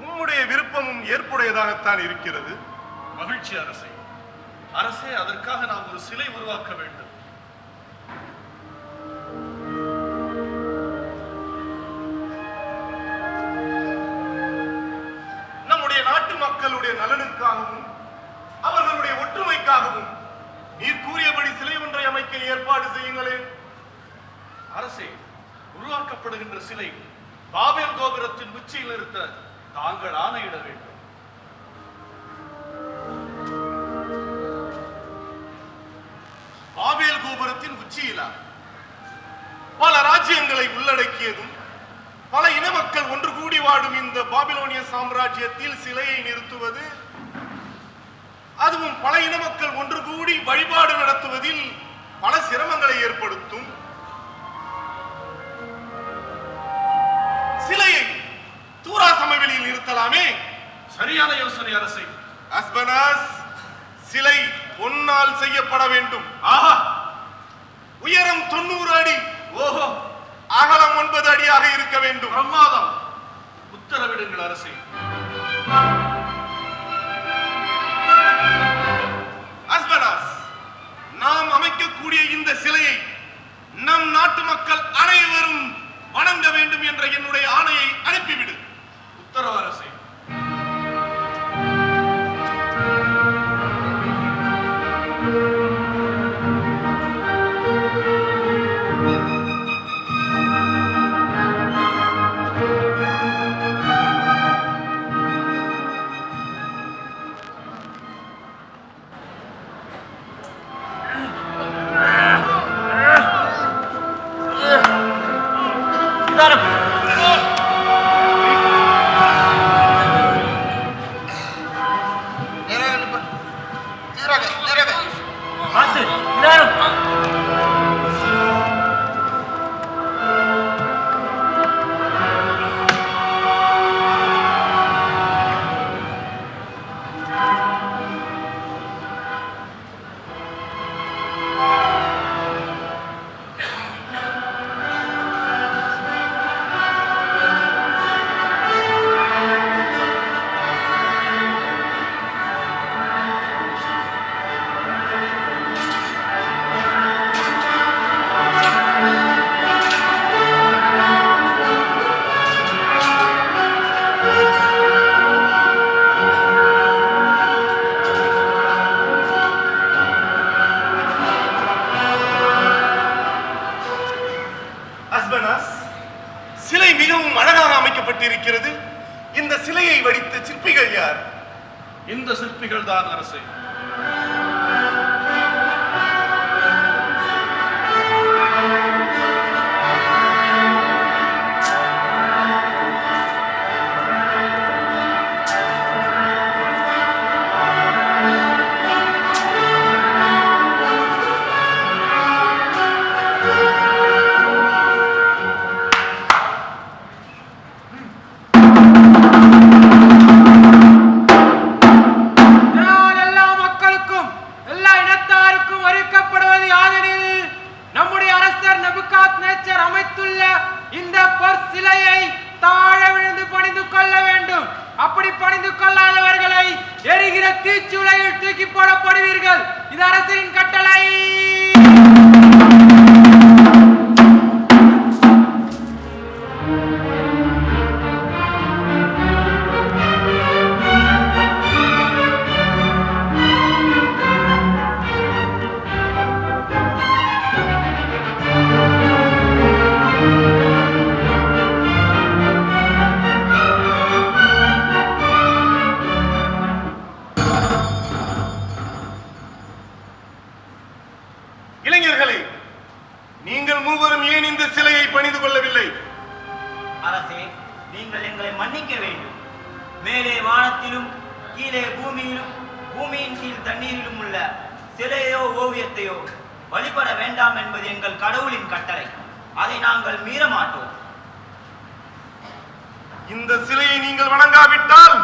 உம்முடைய விருப்பமும் ஏற்புடையதாகத்தான் இருக்கிறது. மகிழ்ச்சி அரசே. அரசே, அதற்காக நாம் ஒரு சிலை உருவாக்க வேண்டும். நம்முடைய நாட்டு மக்களுடைய நலனுக்காகவும் அவர்களுடைய ஒற்றுமைக்காகவும் நீர் கூறியபடி சிலை ஒன்றை அமைக்க ஏற்பாடு செய்யுங்களேன். அரசே, உருவாக்கப்படுகின்ற சிலை பாபேல் கோபுரத்தின் உச்சியில் இருக்க தாங்கள் ஆணையிட வேண்டும். பாபேல் கோபுரத்தின் உச்சியிலா? பல ராஜ்யங்களை உள்ளடக்கியதும் பல இன மக்கள் ஒன்று கூடி வாடும் இந்த பாபிலோனிய சாம்ராஜ்யத்தில் சிலையை நிறுத்துவது, அதுவும் பல இன மக்கள் ஒன்று கூடி வழிபாடு நடத்துவதில் பல சிரமங்களை ஏற்படுத்தும். சிலையை தூரா சமவெளியில் நிறுத்தலாமே. சரியான யோசனை அரசே. அஸ்பனாஸ், சிலை பொன்னால் செய்யப்பட வேண்டும். ஆஹா, உயரம் 90 அடி, ஓஹோ, அகலம் 9 அடியாக இருக்க வேண்டும். பிரமாதம். உத்தரவிடுங்கள் அரசே. அஸ்பனாஸ், நாம் அமைக்கக்கூடிய இந்த சிலையை நம் நாட்டு மக்கள் அனைவரும் வணங்க வேண்டும் என்ற என்னுடைய ஆணையை அனுப்பிவிடு. உத்தரவு அரசே. பார்த்து எல்லாரும் சிலை மிகவும் அழகாக அமைக்கப்பட்டிருக்கிறது. இந்த சிலையை வடித்த சிற்பிகள் யார்? இந்த சிற்பிகள் தான் அரசே. எல்லா மக்கள் தீச்சூளையில் தூக்கி போடப்படுவீர்கள். இது அரசரின் கட்டளை. இளைஞர்களே, நீங்கள் மூவரும் ஏன் இந்த சிலையை பணிந்து கொள்ளவில்லை? அரசே, நீங்கள் எங்களை மன்னிக்க வேண்டும். மேலே வானத்திலும் கீழே பூமியிலும் பூமியின் கீழ் தண்ணீரிலும் உள்ள சிலையோ ஓவியத்தையோ வழிபட வேண்டாம் என்பது எங்கள் கடவுளின் கட்டளை. அதை நாங்கள் மீற மாட்டோம். இந்த சிலையை நீங்கள் வணங்காவிட்டால்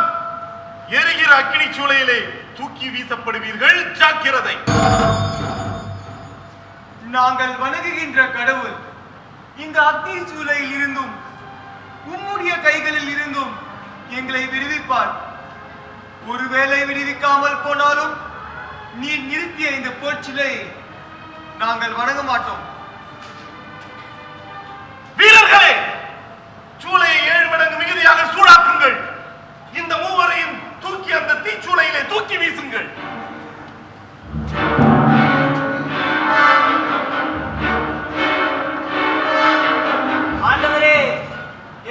எரிகிற அக்கினி சூளையிலே தூக்கி வீசப்படுவீர்கள். ஜாக்கிரதை. நாங்கள் வணங்குகின்ற கடவுள் இந்த அக்னி சூளையில் இருந்தும் உம்முடைய கைகளில் இருந்தும் எங்களை விடுவிப்பார். ஒருவேளை விடுவிக்காமல் போனாலும் நீ நிறுத்திய இந்த போர்ச்சிலையை நாங்கள் வணங்க மாட்டோம். வீரர்களே, சூளையை 7 மடங்கு மிகுதியாக சூடாக்குங்கள். இந்த மூவரையும் தூக்கி அந்த தீச்சூளையிலே தூக்கி வீசுங்கள். ஆண்டவரே,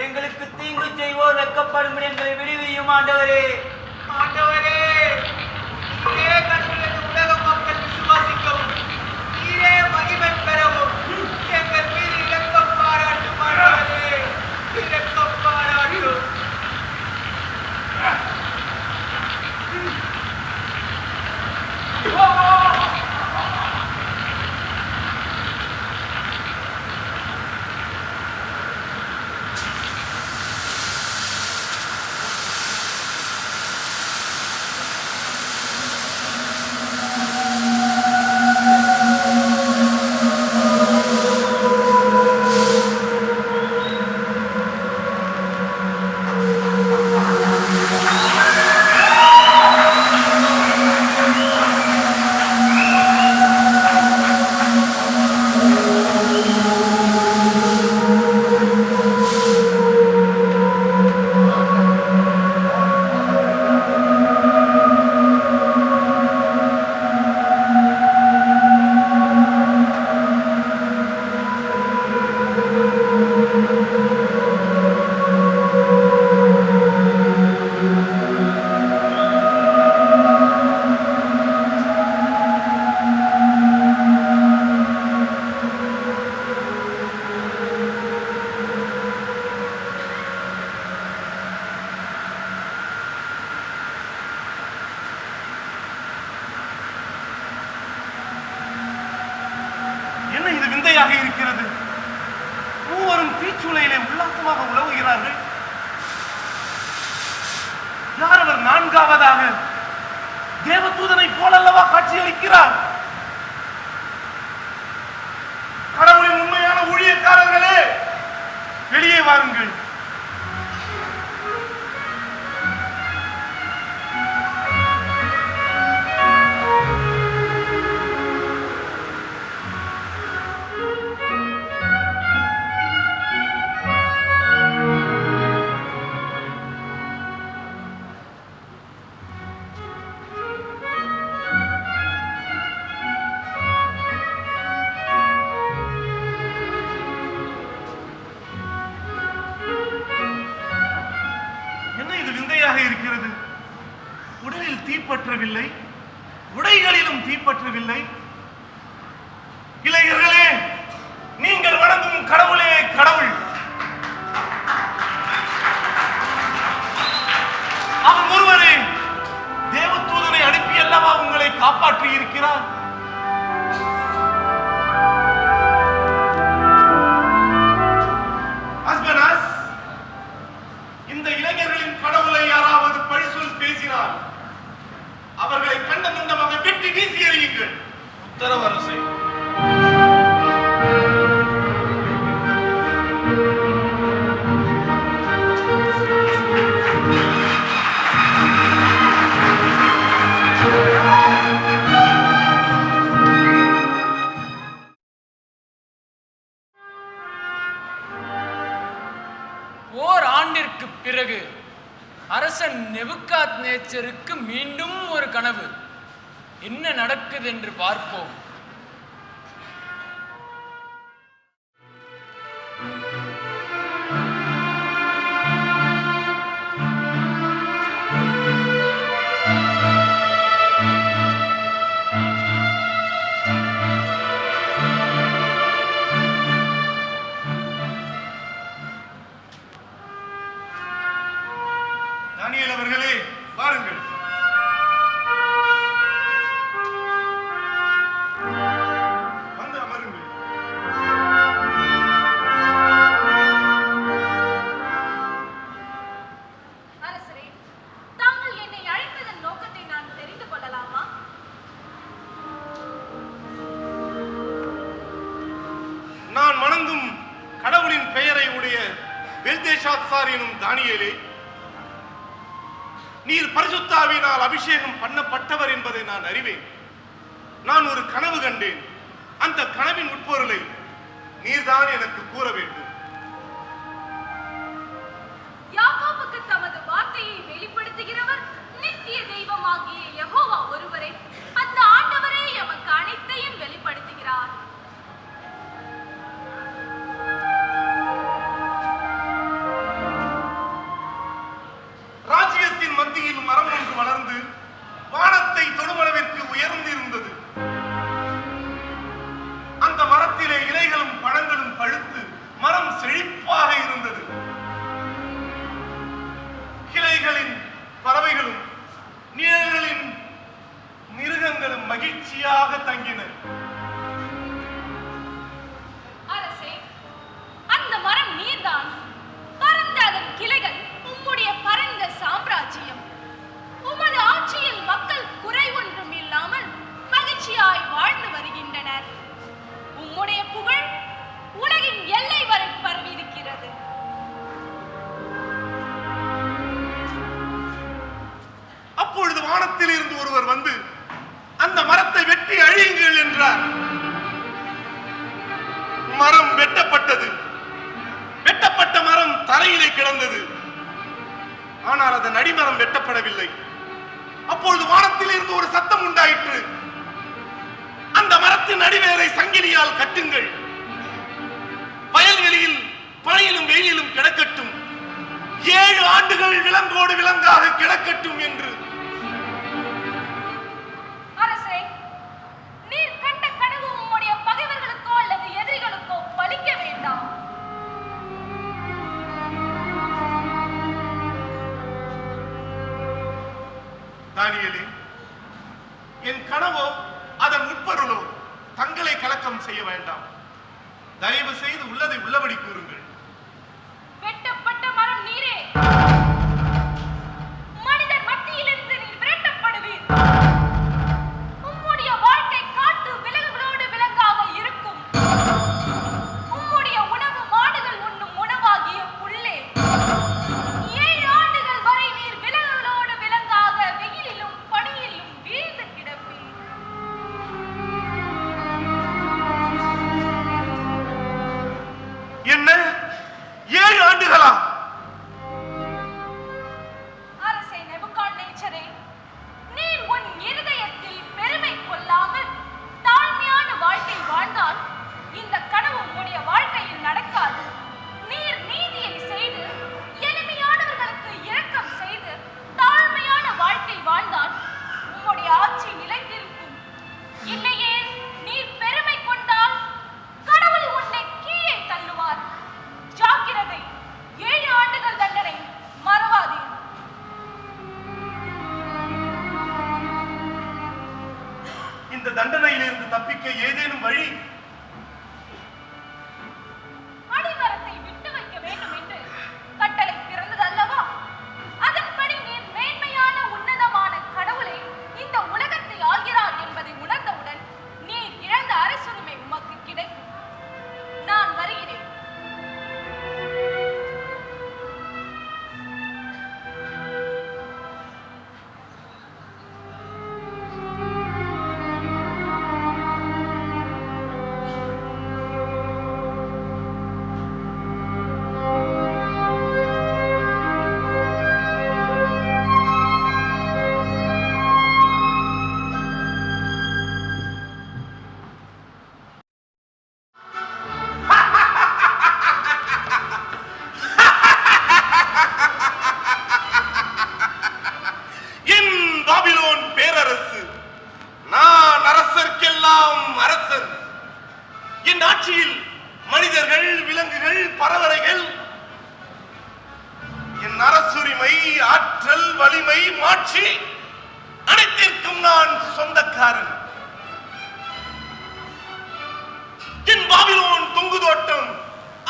எங்களுக்கு தீங்கு செய்வோர் வெட்கப்படும் எங்களை விடுவியும் ஆண்டவரே. ஆண்டவரே, நீரே கடவுள் என்று உலக மக்கள் விசுவாசிக்கவும், நீரே மகிமை பெறவும் எங்கள் மீது இரக்கம் பாராட்டும் ஆண்டவரே. இரக்கம் பாராட்டும். என்ன இது விந்தையாக இருக்கிறது? மூவரும் தீச்சூளையிலே உல்லாசமாக உலவுகிறார்கள். யார் அவர்? 4ஆவதாக தேவதூதனை போலல்லவா காட்சியளிக்கிறார். கடவுளின் உண்மையான ஊழியக்காரர்களே, வெளியே வாருங்கள். இருக்கிறது. உடலில் தீப்பற்றவில்லை, உடைகளிலும் தீப்பற்றவில்லை. இளைஞர்களே, நீங்கள் வணங்கும் கடவுளே கடவுள். அவர் ஒருவரே தேவதூதனை அனுப்பி அல்லவா உங்களை காப்பாற்றி இருக்கிறார். இந்த இளைஞர்களின் கடவுளை யாராவது பழிசொல் பேசினால் அவர்களை கண்டமுண்டமாக வெட்டி வீசி எறியுங்கள். உத்தரவு அரசே. பிறகு அரசன் நெபுகாத்நேச்சருக்கு மீண்டும் ஒரு கனவு. என்ன நடக்குது என்று பார்ப்போம். தானியேல் அவர்களே, வாருங்கள். வந்து அமருங்கள். அரசரே, தாங்கள் என்னை அழைத்ததன் நோக்கத்தை நான் தெரிந்து கொள்ளலாமா? நான் வணங்கும் கடவுளின் பெயரை உடைய பெல்தேஷாத்சார் எனும் தானியேலே, நீர் பரிசுத்தாவினால் அபிஷேகம் பண்ணப்பட்டவர் என்பதை நான் அறிவேன். நான் ஒரு கனவு கண்டேன். அந்த கனவின் உட்பொருளை நீர்தான் எனக்கு கூற வேண்டும். யாக்கோபுக்கு தமது வார்த்தையை வெளிப்படுத்துகிறவர் நித்திய தெய்வமாகிய யெகோவா ஒருவரே. அந்த ஆண்டவரே எமக்கு அனைத்தையும் வெளிப்படுத்துகிறார். ராஜ்யத்தின் மத்தியில் மரம் ஒன்று வளர்ந்து வானத்தை தொடுமளவிற்கு உயர்ந்திருந்தது. அந்த மரத்திலே இலைகளும் பழங்களும் பழுத்து மரம் செழிப்பாக இருந்தது. கிளைகளின் பறவைகளும் நிழல்களின் மிருகங்களும் மகிழ்ச்சியாக தங்கின. அரசே, அந்த மரம் நீர்தான். பரந்த அதன் கிளைகள் உம்முடைய பரந்த சாம்ராஜ்யம். உமது ஆட்சியில் மக்கள் குறை ஒன்றும் இல்லாமல் மகிழ்ச்சியாய் வாழ்ந்து வருகின்றனர். உம்முடைய புகழ் உலகின் எல்லை வரை பரவி இருக்கிறது. அப்பொழுது வானத்தில் இருந்து ஒருவர் வந்து அந்த மரத்தை வெட்டி அழியுங்கள் என்றார். மரம் வெட்டப்பட்டது. வெட்டப்பட்ட மரம் தரையிலே கிடந்தது. ஆனால் அதன் அடிமரம் வெட்டப்படவில்லை. அப்பொழுது வானத்தில் இருந்து ஒரு சத்தம் உண்டாயிற்று. அந்த மரத்தின் அடிவேரை சங்கிலியால் கட்டுங்கள். வயல்வெளியில் பழையிலும் வெயிலிலும் கிடக்கட்டும். 7 ஆண்டுகள் விலங்கோடு விலங்காக கிடக்கட்டும் என்று. அரசே, நீர் கண்ட கனவு உம்முடைய பகைவர்களுக்கோ அல்லது எதிரிகளுக்கோ பலிக்க வேண்டாம். தானியேலே, என் கனவோ அதன் உட்பொருளோ தங்களை கலக்கம் செய்ய வேண்டாம். தயவு செய்து உள்ளதை உள்ளபடி கூறுங்கள். வெட்டப்பட்ட மரம் நீரே. மனிதர் மத்தியிலிருந்து நீர் விரட்டப்படுவீர். உம்முடைய வாழ்க்கை காட்டு விலங்குகளோடு விலங்காக இருக்கும். உம்முடைய உணவு மாடுகள் உண்ணும் உணவாகிய புல்லே. 7 ஆண்டுகள் வரை நீர் விலங்குகளோடு விலங்காக வெயிலிலும் பனியிலும் வீழ்ந்து கிடப்பீர். என்ன 7 ஆண்டுகளா? அரசே நெபுகாத்நேச்சரே, நீர் உன் இருதயத்தில் பெருமை கொள்ளாமல் தாழ்மையான வாழ்க்கை வாழ்ந்தால் இந்த கனவு உம்முடைய வாழ்க்கையில் நடக்காது. நீர் நீதியை செய்து எளிமையானவர்களுக்கு இரக்கம் செய்து தாழ்மையான வாழ்க்கை வாழ்ந்தால் உம்முடைய ஆட்சி நிலைத்திருக்கும். இல்லையே நீர் பெருமை கொண்டால் கடவுள் உன்னை கீழே தள்ளுவார். ஜாக்கிரதை, 7 ஆண்டுகள் தண்டனை மறவாதீர். இந்த தண்டனையிலிருந்து தப்பிக்க ஏதேனும் வழி? அடிமரத்தை விட்டு வைக்க வேண்டும் என்று கட்டளை பிறந்தது அல்லவா? அதன்படி நீர் மேன்மையான உன்னதமான கடவுளை இந்த உலகத்தை ஆள்கிறார் என்பதை உணர்ந்தவுடன் நீர் இழந்த அரசுரிமை உமக்கு கிடைக்கும். நான் வருகிறேன். ஆற்றல், வலிமை, மாட்சி அனைத்திற்கும் நான் சொந்தக்காரன். என் பாபிலோன் தொங்கு தோட்டம்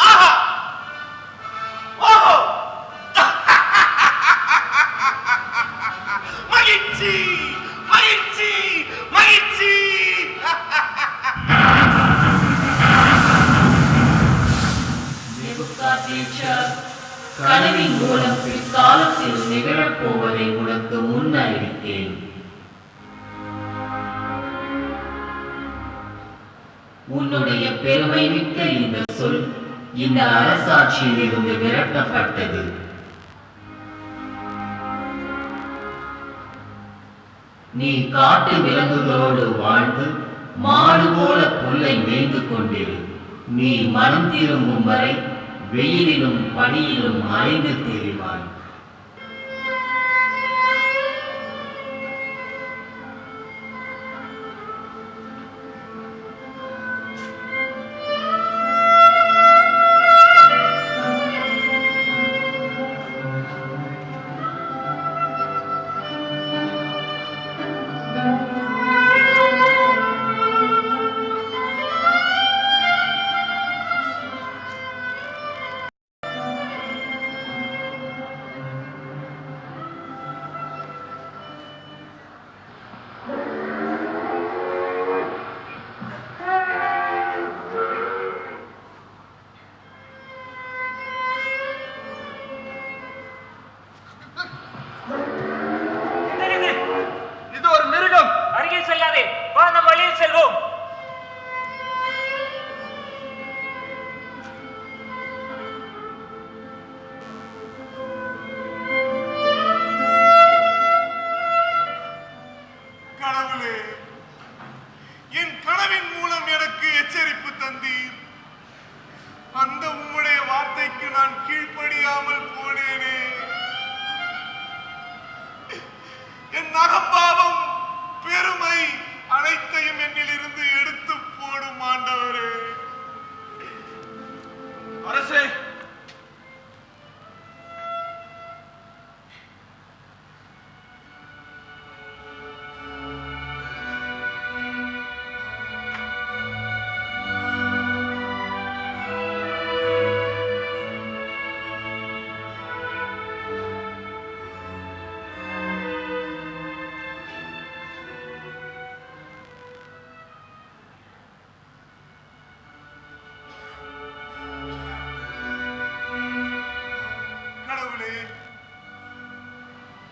ஆஹா ஓஹோ மகிழ்ச்சி மகிழ்ச்சி மகிழ்ச்சி. கனவின் மூலம் பிற்காலத்தில் நிகழப்போவதை உனக்கு முன்னறிவித்தேன். உன்னுடைய பெருமை மிக்க இந்த சொல் இந்த அரசாட்சியில் இருந்து விரட்டப்பட்டது. நீ காட்டு விலங்குகளோடு வாழ்ந்து மாடு போல புல்லை மேய்ந்து கொண்டிரு. நீ மனம் திரும்பும் வரை வெயிலிலும் பனியிலும் அலைந்து திரிவாய்.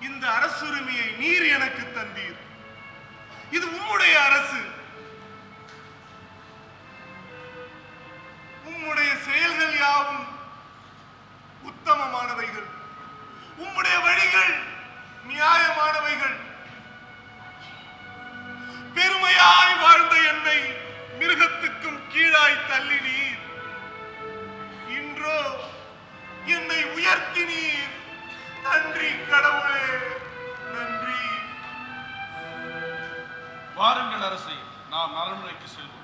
இந்த அரசுரிமையை நீர் எனக்கு தந்தீர். இது உம்முடைய அரசு. உம்முடைய செயல்கள் யாவும் உத்தமமானவைகள். உம்முடைய வழிகள் நியாயமானவைகள். பெருமையாய் வாழ்ந்த என்னை மிருகத்துக்கும் கீழாய் தள்ளினீர். இன்றோ என்னை உயர்த்தினீர். நன்றி கடவுளே, நன்றி. வாருங்கள் அரசே, நாம் அரண்மனைக்கு செல்வோம்.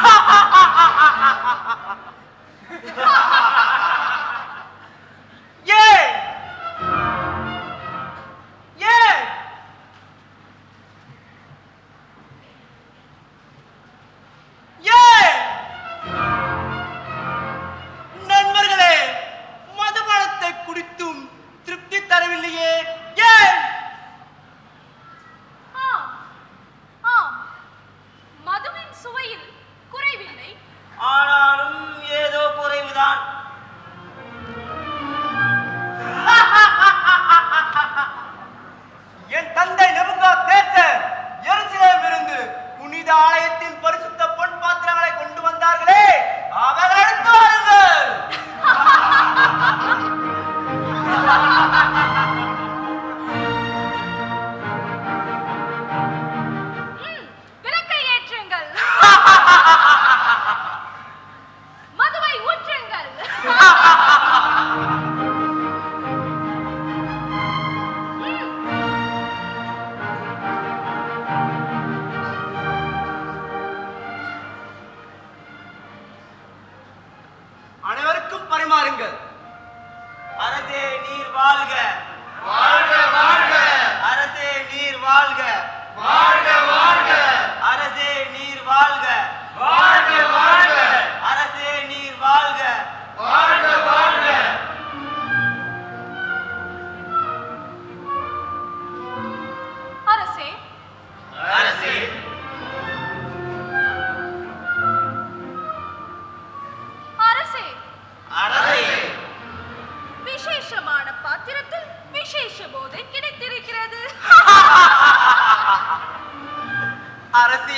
Ha ha!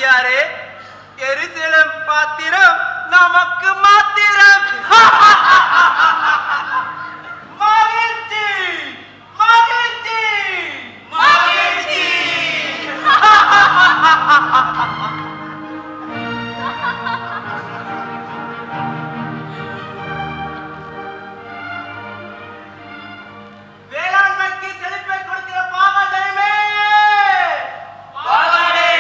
அரசியாரே, எருசலேம் பாத்திரம் நமக்கு மாத்திரம். மகிழ்ச்சி மகிழ்ச்சி மகிழ்ச்சி. வேளாண்மைக்கு செழிப்பை கொடுக்கிற பாகாதேமே, பாகாதே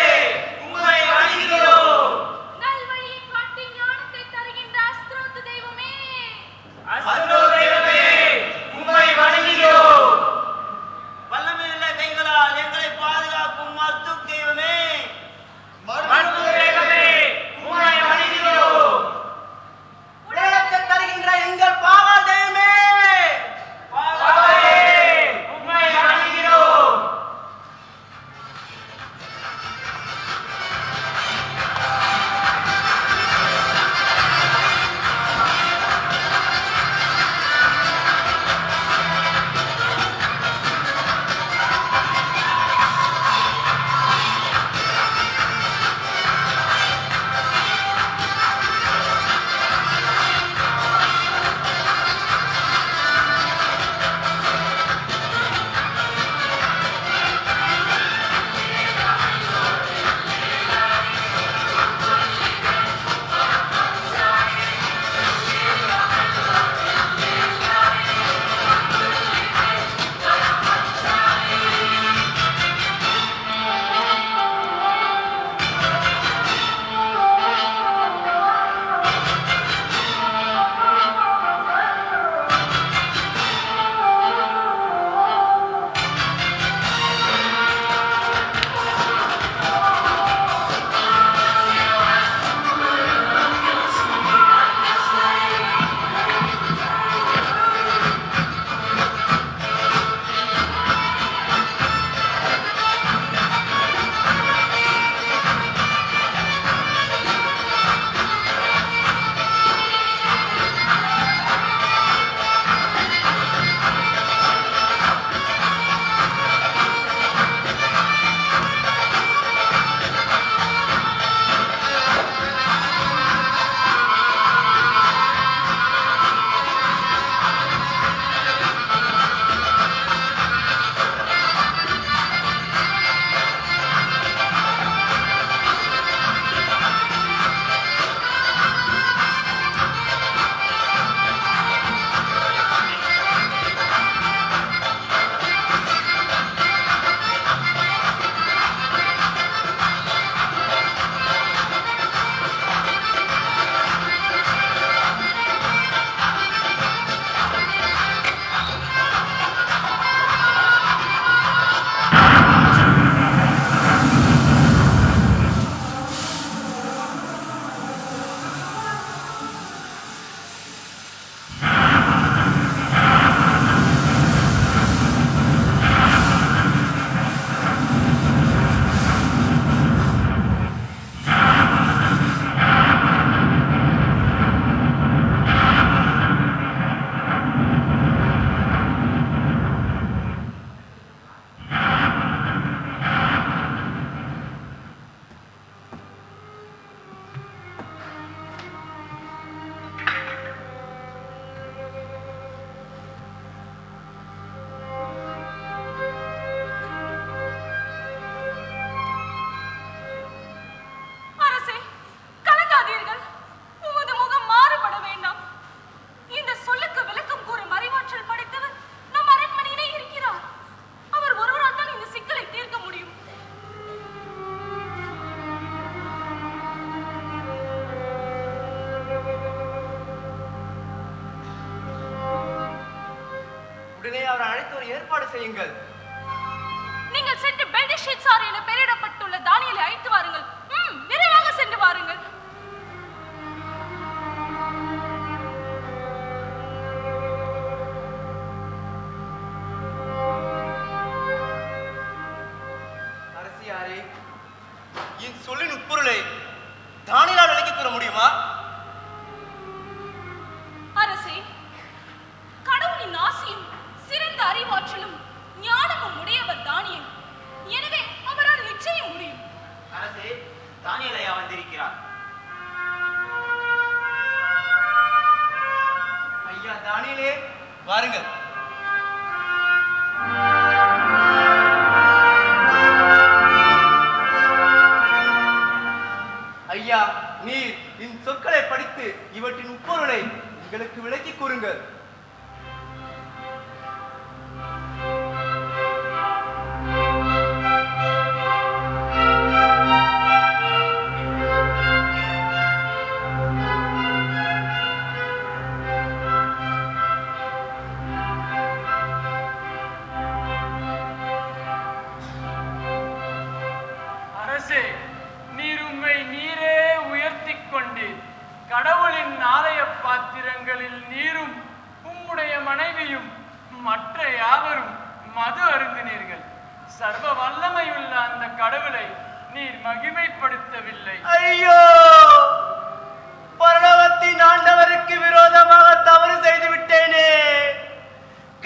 உம்மை வணங்குகிறோம். நல்வழியை காட்டி ஞானத்தை தருகின்ற அஸ்திரோத்து தெய்வமே, அஸ்திரோ தெய்வமே, உம்மை வணங்குகிறோம். வல்லமையுள்ள கைகளால் எங்களை பாதுகாக்கும் மருத்துவ தெய்வமே, மருத்துவ தெய்வமே, உம்மை வணங்குகிறோம். உலகத்தை தருகின்ற எங்கள் பாகாதேமே, பாகாதே உம்மை வணங்குகிறோம். உடனே அவரை அழைத்து ஒரு ஏற்பாடு செய்யுங்கள். நீங்கள் சென்று பெல்டெஷாத்சார் என பெயரிடப்பட்டுள்ள தானியேலை அழைத்து வாருங்கள். விரைவாக சென்று வாருங்கள். அரசியாரே, என் சொல்லின் உட்பொருளை தானியேலால் விளக்கிக் கூற முடியுமா? அரசே, கடவுளின் ஆசியும் சிறந்த அறிவாற்றலும் ஞானமும் உடையவர் தானியேல். எனவே அவரால் நிச்சயம் முடியும். அரசே, கொள்ளுங்கள். அரசே, நீர் உம்மை நீரே உயர்த்திக் கொண்டீர். கடவுளின் ஆலய பாத்திரங்களில் நீரும் உம்முடைய மனைவியும் மற்ற யாவரும் மது அருந்தினீர்கள். சர்வ வல்லமையுள்ள அந்த கடவுளை நீர் மகிமைப்படுத்தவில்லை. ஐயோ, பரலோகத்தின் ஆண்டவருக்கு விரோதமாக தவறு செய்து விட்டேனே.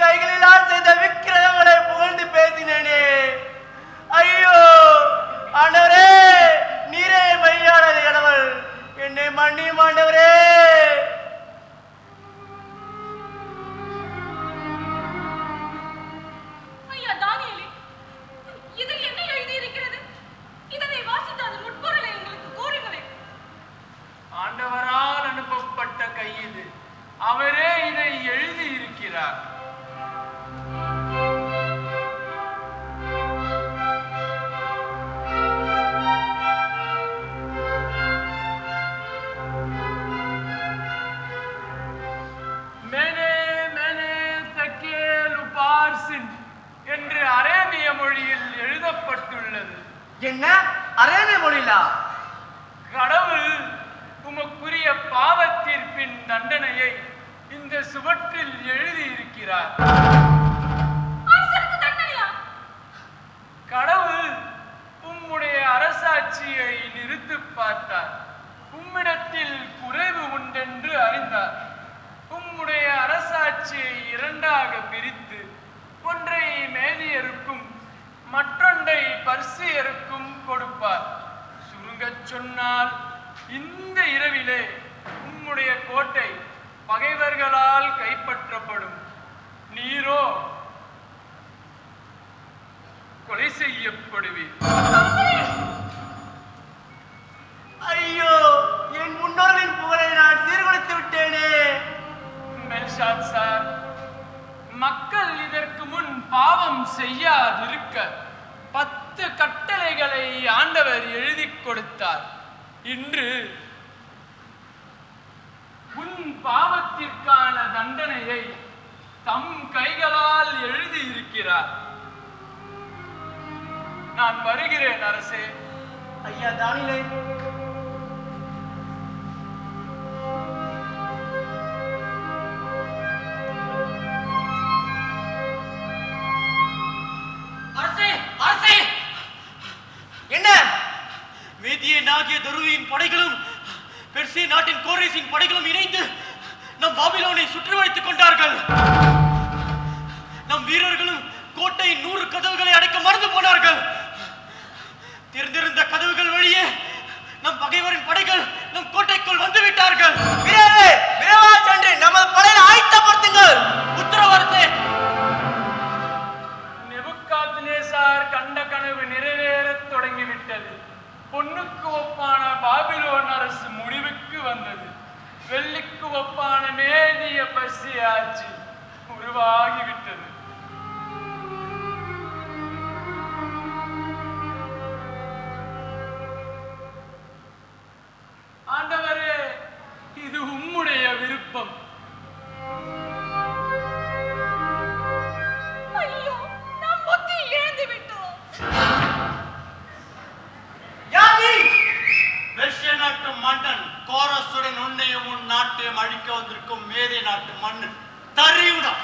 கைகளிலால் செய்த விக்கிரகங்களை புகழ்ந்து பேசினேனே. ஐயோ ஆண்டவரே, நீரே மையான கடவுள், என்னை மன்னியும் ஆண்டவரே. ஐயா தானியேலே, இதில் என்ன எழுதியிருக்கிறது? இதனை வாசித்து அதன் உட்பொருளை எங்களுக்கு கூறுங்களேன். ஆண்டவரால் அனுப்பப்பட்ட கைது, அவரே இதை எழுதி இருக்கிறார். என்று அரேபிய மொழியில் எழுதப்பட்டுள்ளது. என்ன அரேபிய மொழியிலா? கடவுள் உமக்குரிய பாவ தீர்ப்பின் தண்டனையை இந்த சுவற்றில் எழுதி இருக்கிறார். அரசருக்கு தண்டனையா? கடவுள் உம்முடைய அரசாட்சியை நிறுத்தி பார்த்தார். உம்மிடத்தில் குறைவு உண்டென்று அறிந்தார். உம்முடைய அரசாட்சியை இரண்டாக பிரித்து ஒன்றை மேதியருக்கும் மற்றொன்றை பர்சியருக்கும் கொடுப்பார். சுருங்கச் சொன்னால், இந்த இரவிலே உம்முடைய கோட்டை பகைவர்களால் கைப்பற்றப்படும். நீரோ கொலை செய்யப்படுவீர். ஐயோ, என் முன்னோர்களின் புகழை நான் சீர்குலைத்து விட்டேனே. பெல்ஷாத்சார், மக்கள் இதற்கு முன் பாவம் செய்யாதிருக்க 10 கட்டளைகளை ஆண்டவர் எழுதி கொடுத்தார். இன்று உன் பாவத்திற்கான தண்டனையை தம் கைகளால் எழுதி இருக்கிறார். நான் வருகிறேன் அரசே. ஐயா தானிலே, என்ன மேதியனாகிய தருவியின் படைகளும் பெர்சிய நாட்டின் கோரேசின் படைகளும் இணைந்து நம் பாபிலோனை சுற்றி வளைத்துக் கொண்டார்கள். நம் வீரர்களும் கோட்டையின் 100 கதவுகளை அடைக்க மறந்து போனார்கள். திறந்திருந்த கதவுகள் வழியே நம் பகைவரின் படைகள் நம் கோட்டைக்குள் வந்து விட்டார்கள். விரைவாக சென்று நமது படையை ஆயத்தப்படுத்துங்கள். உத்தரவாதத்தை. நேபுகாத்நேசார் கண்ட கனவு நிறைவேறத் தொடங்கிவிட்டது. பொன்னுக்கு ஒப்பான பாபிலோன் அரசு முடிவுக்கு வந்தது. வெள்ளிக்கு ஒப்பான மேதிய பர்சிய ஆட்சி உருவாகிவிட்டது. ஆண்டவரே, இது உம்முடைய விருப்பம். ஐயோ, நாம் புத்தி இழந்து விட்டோம். பெர்சிய நாட்டு மன்னன் கோரசுடன் உன்னையும் உன் நாட்டையும் அழிக்க வந்திருக்கும் மேதை நாட்டு மன்னன் தரியுடன்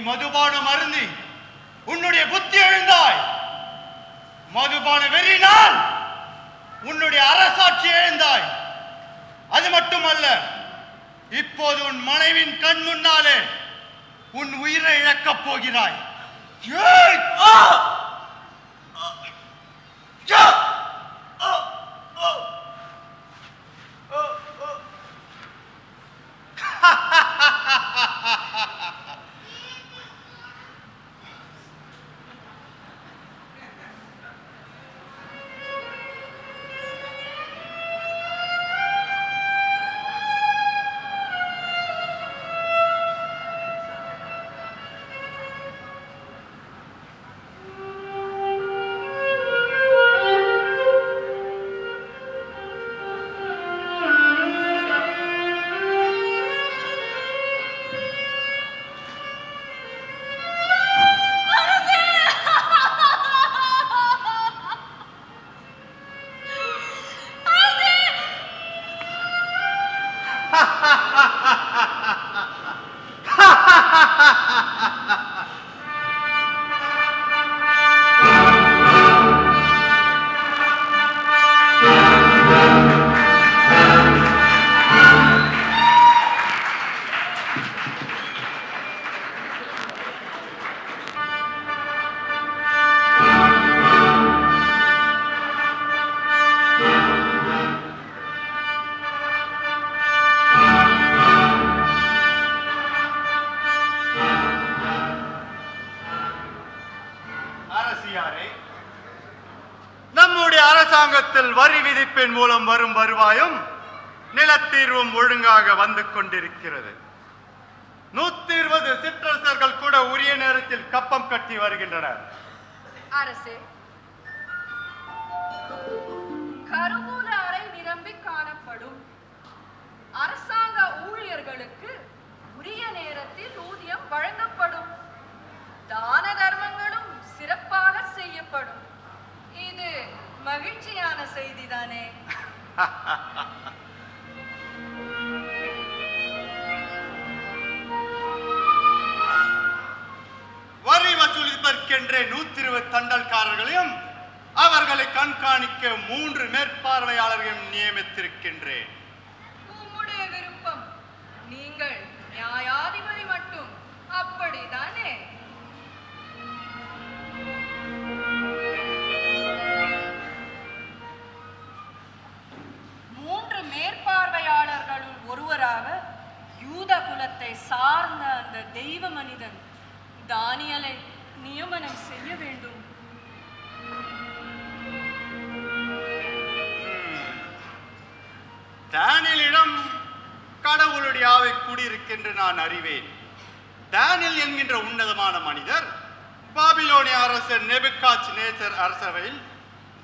மதுபானம் அருந்தி உன்னுடைய புத்தி எழுந்தாய். மதுபான வெறினால் உன்னுடைய அரசாட்சி எழுந்தாய். அது மட்டுமல்ல, இப்போது உன் மனைவின் கண் முன்னாலே உன் உயிரை இழக்கப் போகிறாய். ஏய்! ஆ! யா! ஆ! ஆ! நம்முடைய அரசாங்கத்தில் வரி விதிப்பின் மூலம் வரும் வருவாயும் நிலத்தீர்வும் ஒழுங்காக வந்து கொண்டிருக்கிறது. 120 சிற்றரசர்கள் கூட உரிய நேரத்தில் கப்பம் கட்டி வருகின்றனர். அரசே, கருவூல அறை நிரம்பி காணப்படும். அரசாங்க ஊழியர்களுக்கு உரிய நேரத்தில் ஊதியம் வழங்கப்படும். தான தர்மங்களும் சிறப்பாக செய்யப்படும். இது மகிழ்ச்சியான செய்திதானே? வரி வசூலிப்பதற்கென்றே 120 தண்டல்காரர்களையும் அவர்களை கண்காணிக்க 3 மேற்பார்வையாளர்களையும் நியமித்திருக்கின்றேன். உம்முடைய விருப்பம். நீங்கள் நியாயாதிபதி மட்டும், அப்படிதானே? மேற்பார்வையாளர்களுள் ஒருவராக யூத குலத்தை சார்ந்த அந்த தெய்வ மனிதன் தானியலை நியமனம் செய்ய வேண்டும். தானியலிடம் கடவுளுடைய ஆவி கூடியிருக்கின்ற நான் அறிவேன். தானியல் என்கின்ற உன்னதமான மனிதர் பாபிலோனிய அரசர் நேபுகாத்நேசர் அரசவையில்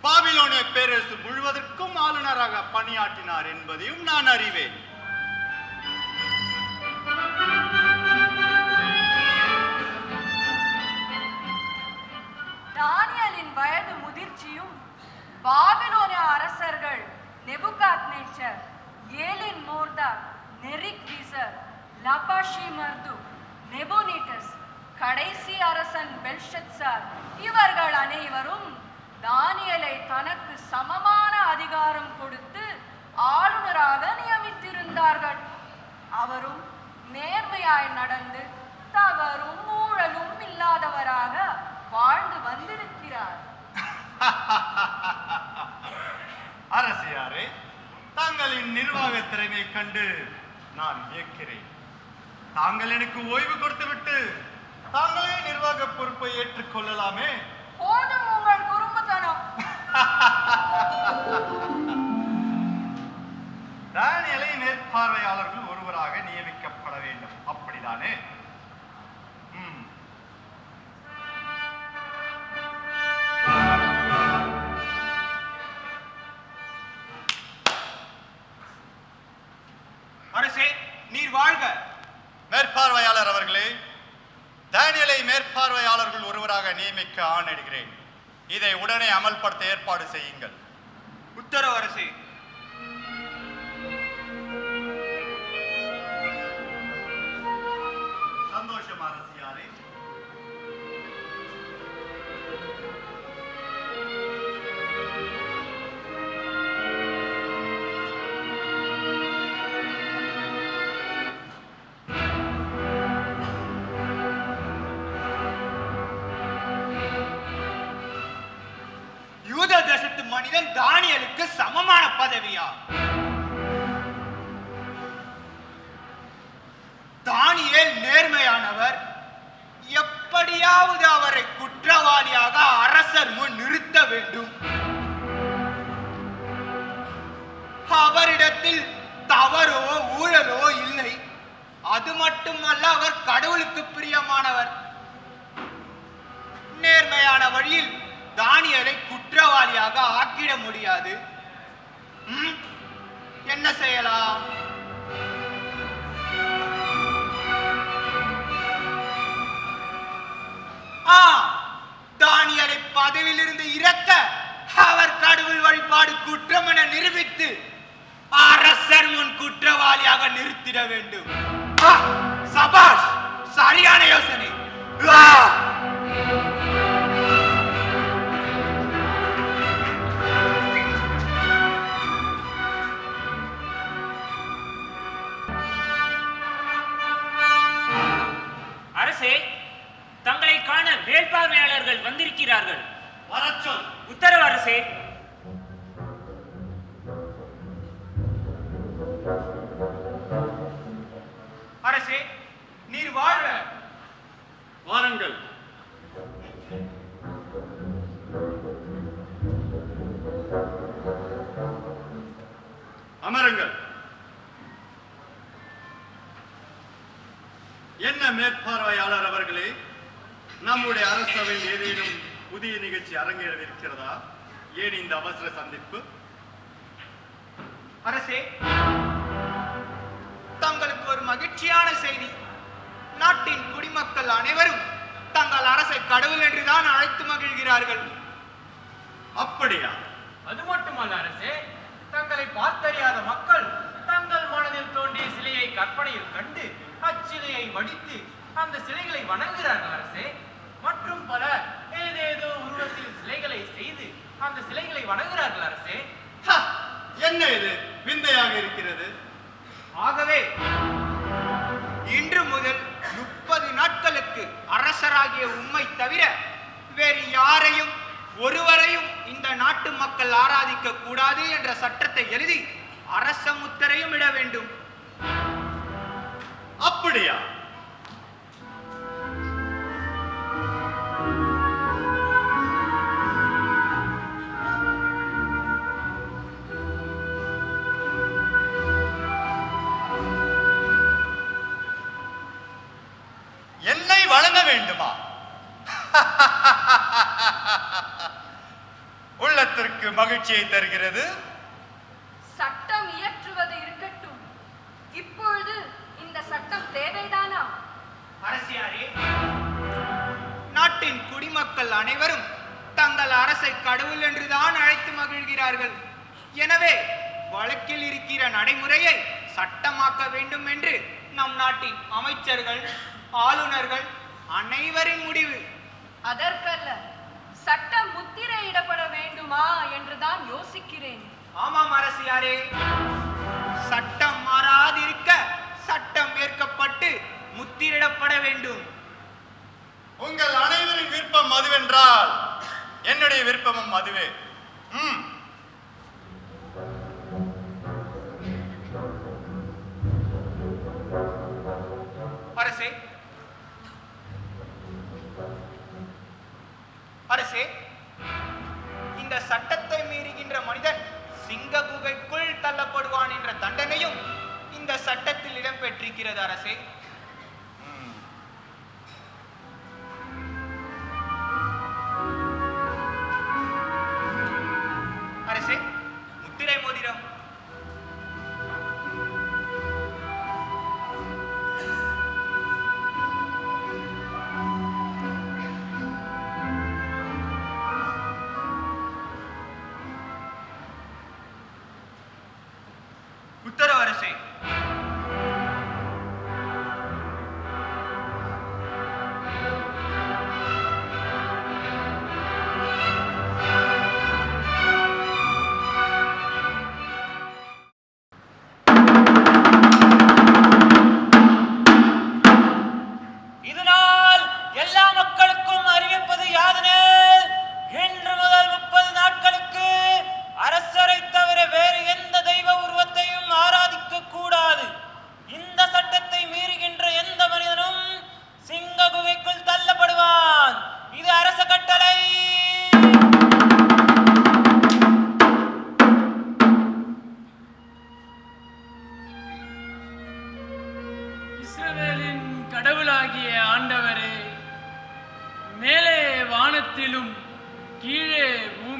பாபிலோனிய பேரரசு முழுவதற்கும் ஆளுநராக பணியாற்றினார் என்பதையும் நான் அறிவேன். தானியலின் வயது முதிர்ச்சியும் பாபிலோனிய அரசர்கள் நேபுகாத்நேச்சர், ஏலின் மோர்தாக், நெரிக்வீசர், லபாஷி மர்துக், நெபுனிட்டஸ், கடைசி அரசன் பெல்ஷத்சார் இவர்கள் அனைவரும் தானியலை தனக்கு சமமான அதிகாரம் கொடுத்து ஆளுநராக நியமித்திருந்தார்கள். அவரும் நேர்மையாய் நடந்து தவறும் ஊழலும் இல்லாதவராக வாழ்ந்து வந்திருக்கிறார். அரசியாரே, தங்களின் நிர்வாக திறமை கண்டு நான் வியக்கிறேன். தாங்கள் எனக்கு ஓய்வு கொடுத்துவிட்டு தாங்களே நிர்வாக பொறுப்பை ஏற்றுக்கொள்ளலாமே. போதும் உங்கள் குறும்புத்தனம். தானியலை மேற்பார்வையாளர்கள் ஒருவராக நியமிக்கப்பட வேண்டும், அப்படிதானே? அரசே, நீர் வாழ்க. மேற்பார்வையாளர் அவர்களே, தானியலை மேற்பார்வையாளர்கள் ஒருவராக நியமிக்க ஆணையிடுகிறேன். இதை உடனே அமல்படுத்த ஏற்பாடு செய்யுங்கள். உத்தரவு அரசே. சந்தோஷம் அரசியாரே. இஸ்ரேல் தேசத்து மனிதன் தானியேலுக்கு சமமான பதவியா? தானியேல் நேர்மையானவர். எப்படியாவது அவரை குற்றவாளியாக அரசர் முன் நிறுத்த வேண்டும். அவரிடத்தில் தவறோ ஊழலோ இல்லை. அது மட்டுமல்ல, அவர் கடவுளுக்கு பிரியமானவர். நேர்மையான வழியில் தானியேலை குற்றவாளியாக ஆக்கிட முடியாது. என்ன செய்யலாம்? தானியேலை பதவியிலிருந்து இறக்க அவர் கடவுள் வழிபாடு குற்றம் என நிரூபித்து அரசர் முன் குற்றவாளியாக நிறுத்திட வேண்டும். சபாஷ், சரியான யோசனை. அரசே, தங்களை காண மேற்பார்வையாளர்கள் வந்திருக்கிறார்கள். வரச்சொல். உத்தரவு அரசே. அரசே, நீர் வாழ்க. வாருங்கள். அமருங்கள். என்ன மேற்பார்வையாளர் அவர்களே, நம்முடைய அரசவையில் ஏதேனும் புதிய நிகழ்ச்சி அரங்கேறவிருக்கிறதா? ஏன் இந்த அவசர சந்திப்பு? அரசே, தங்களுக்கு ஒரு மகிழ்ச்சியான செய்தி. நாட்டின் குடிமக்கள் அனைவரும் தங்கள் அரசை கடவுள் என்றுதான் அழைத்து மகிழ்கிறார்கள். அப்படியா? அது மட்டுமல்ல அரசே, தங்களை பார்த்தறியாத மக்கள் தங்கள் மனதில் தோன்றிய சிலையை கற்பனையில் கண்டு அச்சிலையை வடித்து அந்த சிலைகளை வணங்குகிறார்கள் அரசே. மற்றும் பல ஏதேதோ உருவத்தில் சிலைகளை செய்து அந்த சிலைகளை வணங்குகிறார்கள் அரசே. என்ன இது விந்தையாக இருக்கிறது? ஆகவே இன்று முதல் 30 நாட்களுக்கு அரசராகிய உம்மை தவிர வேறு யாரையும் ஒருவரையும் இந்த நாட்டு மக்கள் ஆராதிக்க கூடாது என்ற சட்டத்தை எழுதி அரச முத்திரையும் இட வேண்டும். அப்படியா? என்னை வணங்க வேண்டுமா? உள்ளத்திற்கு மகிழ்ச்சியை தருகிறது. சட்டம் இயற்றுவது இருக்கட்டும், இப்பொழுது இந்த சட்டம் தேவைதானா? அரசியாரே, நாட்டின் குடிமக்கள் அனைவரும் தங்கள் அரசை கடவுள் என்றுதான் அழைத்து மகிழ்கிறார்கள். எனவே வழக்கில் இருக்கிற நடைமுறையை சட்டமாக்க வேண்டும் என்று நம் நாட்டின் அமைச்சர்கள், ஆளுநர்கள் அனைவரின் முடிவு. அதற்கல்ல, சட்டம் முத்திரையிடப்பட வேண்டுமா என்றுதான் யோசிக்கிறேன். ஆமாம் அரசியாரே, சட்டம் மாறாதிருக்க சட்டம் ஏற்கப்பட்டு முத்திரிடப்பட வேண்டும். உங்கள் அனைவரின் விருப்பம் அதுவென்றால் என்னுடைய விருப்பமும் அதுவே. அரசே, அரசே, இந்த சட்டத்தை மீறுகின்ற மனிதன் சிங்க குகைக்குள் தள்ளப்படுவான் என்ற தண்டனையும் இந்த சட்டத்தில் இடம்பெற்றிருக்கிறது அரசே. அரசே, முத்திரை மோதிரம். உத்தரவு அரசே.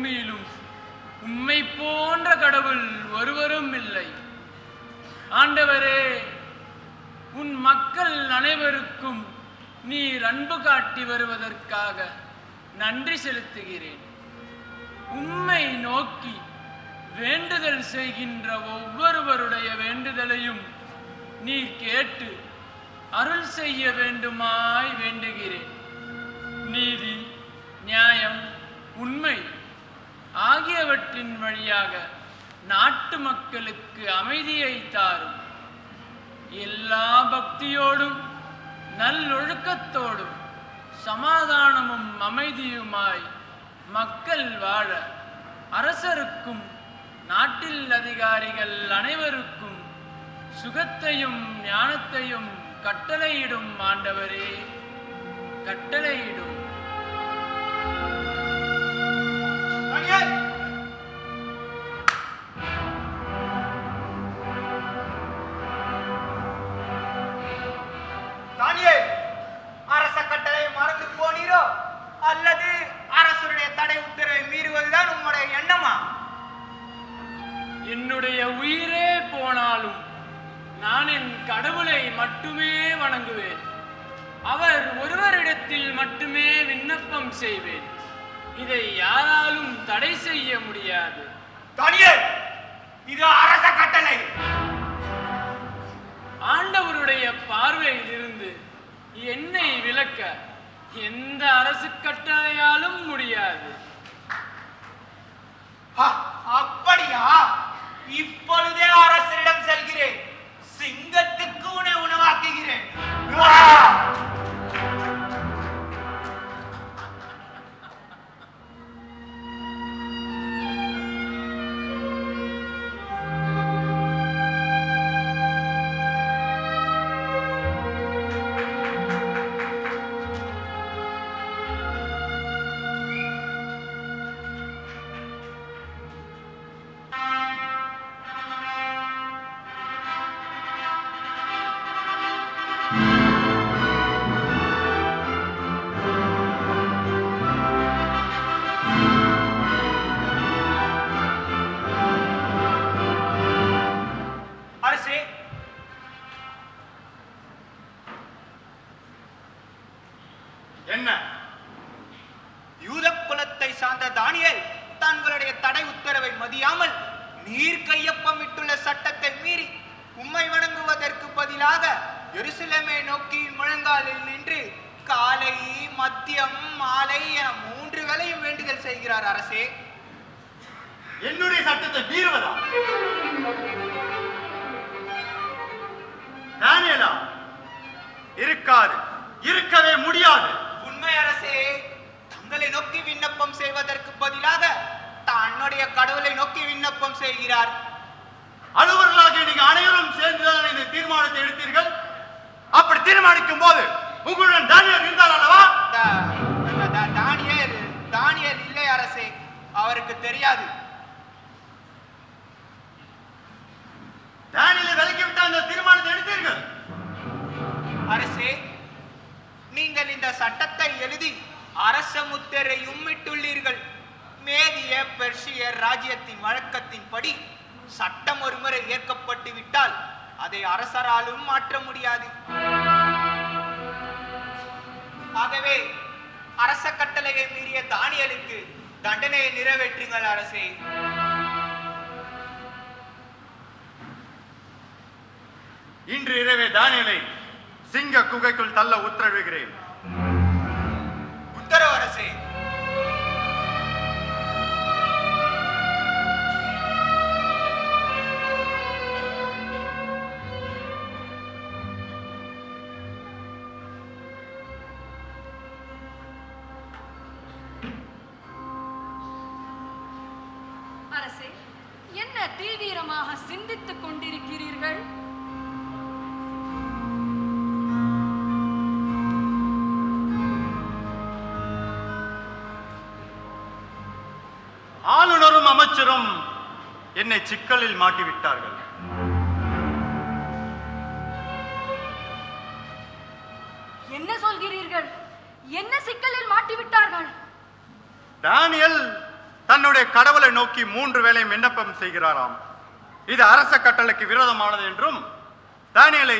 பூமியிலும் உம்மை போன்ற கடவுள் ஒருவரும் இல்லை. ஆண்டவரே, உன் மக்கள் அனைவருக்கும் நீர் அன்பு காட்டி வருவதற்காக நன்றி செலுத்துகிறேன். உம்மை நோக்கி வேண்டுதல் செய்கின்ற ஒவ்வொருவருடைய வேண்டுதலையும் நீர் கேட்டு அருள் செய்ய வேண்டுமாய் வேண்டுகிறேன். நீதி, நியாயம், உண்மை ஆகியவற்றின் வழியாக நாட்டு மக்களுக்கு அமைதியை தாரும். எல்லா பக்தியோடும் நல்லொழுக்கத்தோடும் சமாதானமும் அமைதியுமாய் மக்கள் வாழ அரசருக்கும் நாட்டில் அதிகாரிகள் அனைவருக்கும் சுகத்தையும் ஞானத்தையும் கட்டளையிடும் ஆண்டவரே, கட்டளையிடும். தானியேல், அரச கட்டளை மறந்து போனீரோ அல்லது அரசருடைய தடை உத்தரவை மீறுவதுதான் உம்முடைய எண்ணமா? என்னுடைய உயிரே போனாலும் நான் என் கடவுளை மட்டுமே வணங்குவேன். அவர் ஒருவரிடத்தில் மட்டுமே விண்ணப்பம் செய்வேன். இதை யாராலும் தடை செய்ய முடியாது. தானியேல், இது அரச கட்டளை. ஆண்டவருடைய பார்வையில் இருந்து என்னை விலக்க எந்த அரசு கட்டளையாலும் முடியாது. அப்படியா? இப்பொழுதே அரசரிடம் செல்கிறேன். சிங்கத்துக்கு உணவாக்குகிறேன். என்ன? யூத குலத்தை சார்ந்த தானியேல் தங்களுடைய தடை உத்தரவை மதியாமல் நீர் கையொப்பமிட்டுள்ள சட்டத்தை மீறி உம்மை வணங்குவதற்கு பதிலாக எருசலேமை நோக்கி முழங்காலில் நின்று காலை, மதியம், மாலை என 3 வேளையும் வேண்டுதல் செய்கிறார். அரசே, என்னுடைய சட்டத்தை மீறுவதா? தானியேலா, இருக்காது, இருக்கவே முடியாது. உண்மை அரசே, தங்களை நோக்கி விண்ணப்பம் செய்வதற்கு பதிலாக தன்னுடைய கடவுளை நோக்கி விண்ணப்பம் செய்கிறார். அலுவலர்களாக நீங்க அனைவரும் சேர்ந்துதான் இந்த தீர்மானத்தை எடுத்தீர்கள். அப்படி தீர்மானிக்கும் போது உங்களுடன் தானியேல் இருந்தார் அல்லவா? தானியேல் இல்லை அரசே, அவருக்கு தெரியாது. தானியேலை விலக்கிவிட்டு அந்த தீர்மானத்தை எடுத்தீர்கள். அரசே, நீங்கள் இந்த சட்டத்தை எழுதி அரச முத்திரையும் இட்டுள்ளீர்கள். மேதிய பெர்ஷிய ராஜ்யத்தின் வழக்கத்தின்படி சட்டம் ஒருமுறை ஏற்கப்பட்டு விட்டால் அதை அரசராலும் மாற்ற முடியாது. ஆகவே அரச கட்டளையை மீறிய தானியேலுக்கு தண்டனையை நிறைவேற்றுங்கள் அரசே. இன்று இரவே தானியேலை சிங்க குகைக்குள் தள்ள உத்தரவிடுகிறேன். உத்தரவு அரசே. அரசே, என்ன தீவிரமாக சிந்தித்துக் கொண்டிருக்கிறீர்கள்? ஆளுநரும் அமைச்சரும் என்னை சிக்கலில் மாட்டிவிட்டார்கள். என்ன சொல்கிறீர்கள்? என்ன சிக்கலில் மாட்டிவிட்டார்கள்? தானியேல் தன் தன்னுடைய கடவுளை நோக்கி 3 வேளை விண்ணப்பம் செய்கிறாராம். இது அரச கட்டளைக்கு விரோதமானது என்றும் தானியேலை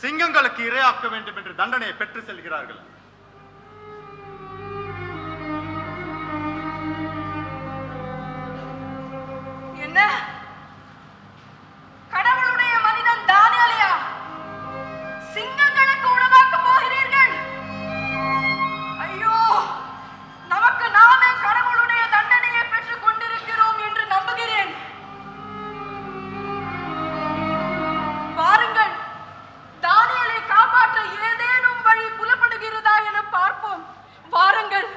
சிங்கங்களுக்கு இரையாக்க வேண்டும் என்று தண்டனையை பெற்று செல்கிறார்கள். என்ன கடவுளுடைய மனிதன் தானியேலையா சிங்கங்களுக்கு உணவாக்க போகிறீர்கள்? ஐயோ, நமக்கு நாமே கடவுளுடைய தண்டனையை பெற்றுக் கொண்டிருக்கிறோம் என்று நம்புகிறேன். பாருங்கள், தானியேலை காப்பாற்ற ஏதேனும் வழி புலப்படுகிறதா என பார்ப்போம். வாருங்கள்.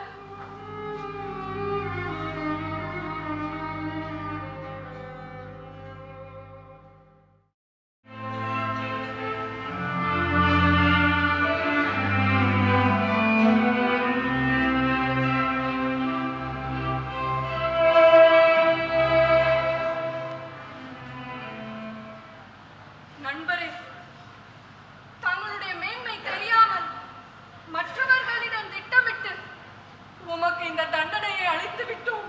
நண்பரே, தங்களுடைய மேன்மை தெரியாமல் மற்றவர்களிடம் திட்டமிட்டு உமக்கு இந்த தண்டனையை அளித்து விட்டோம்.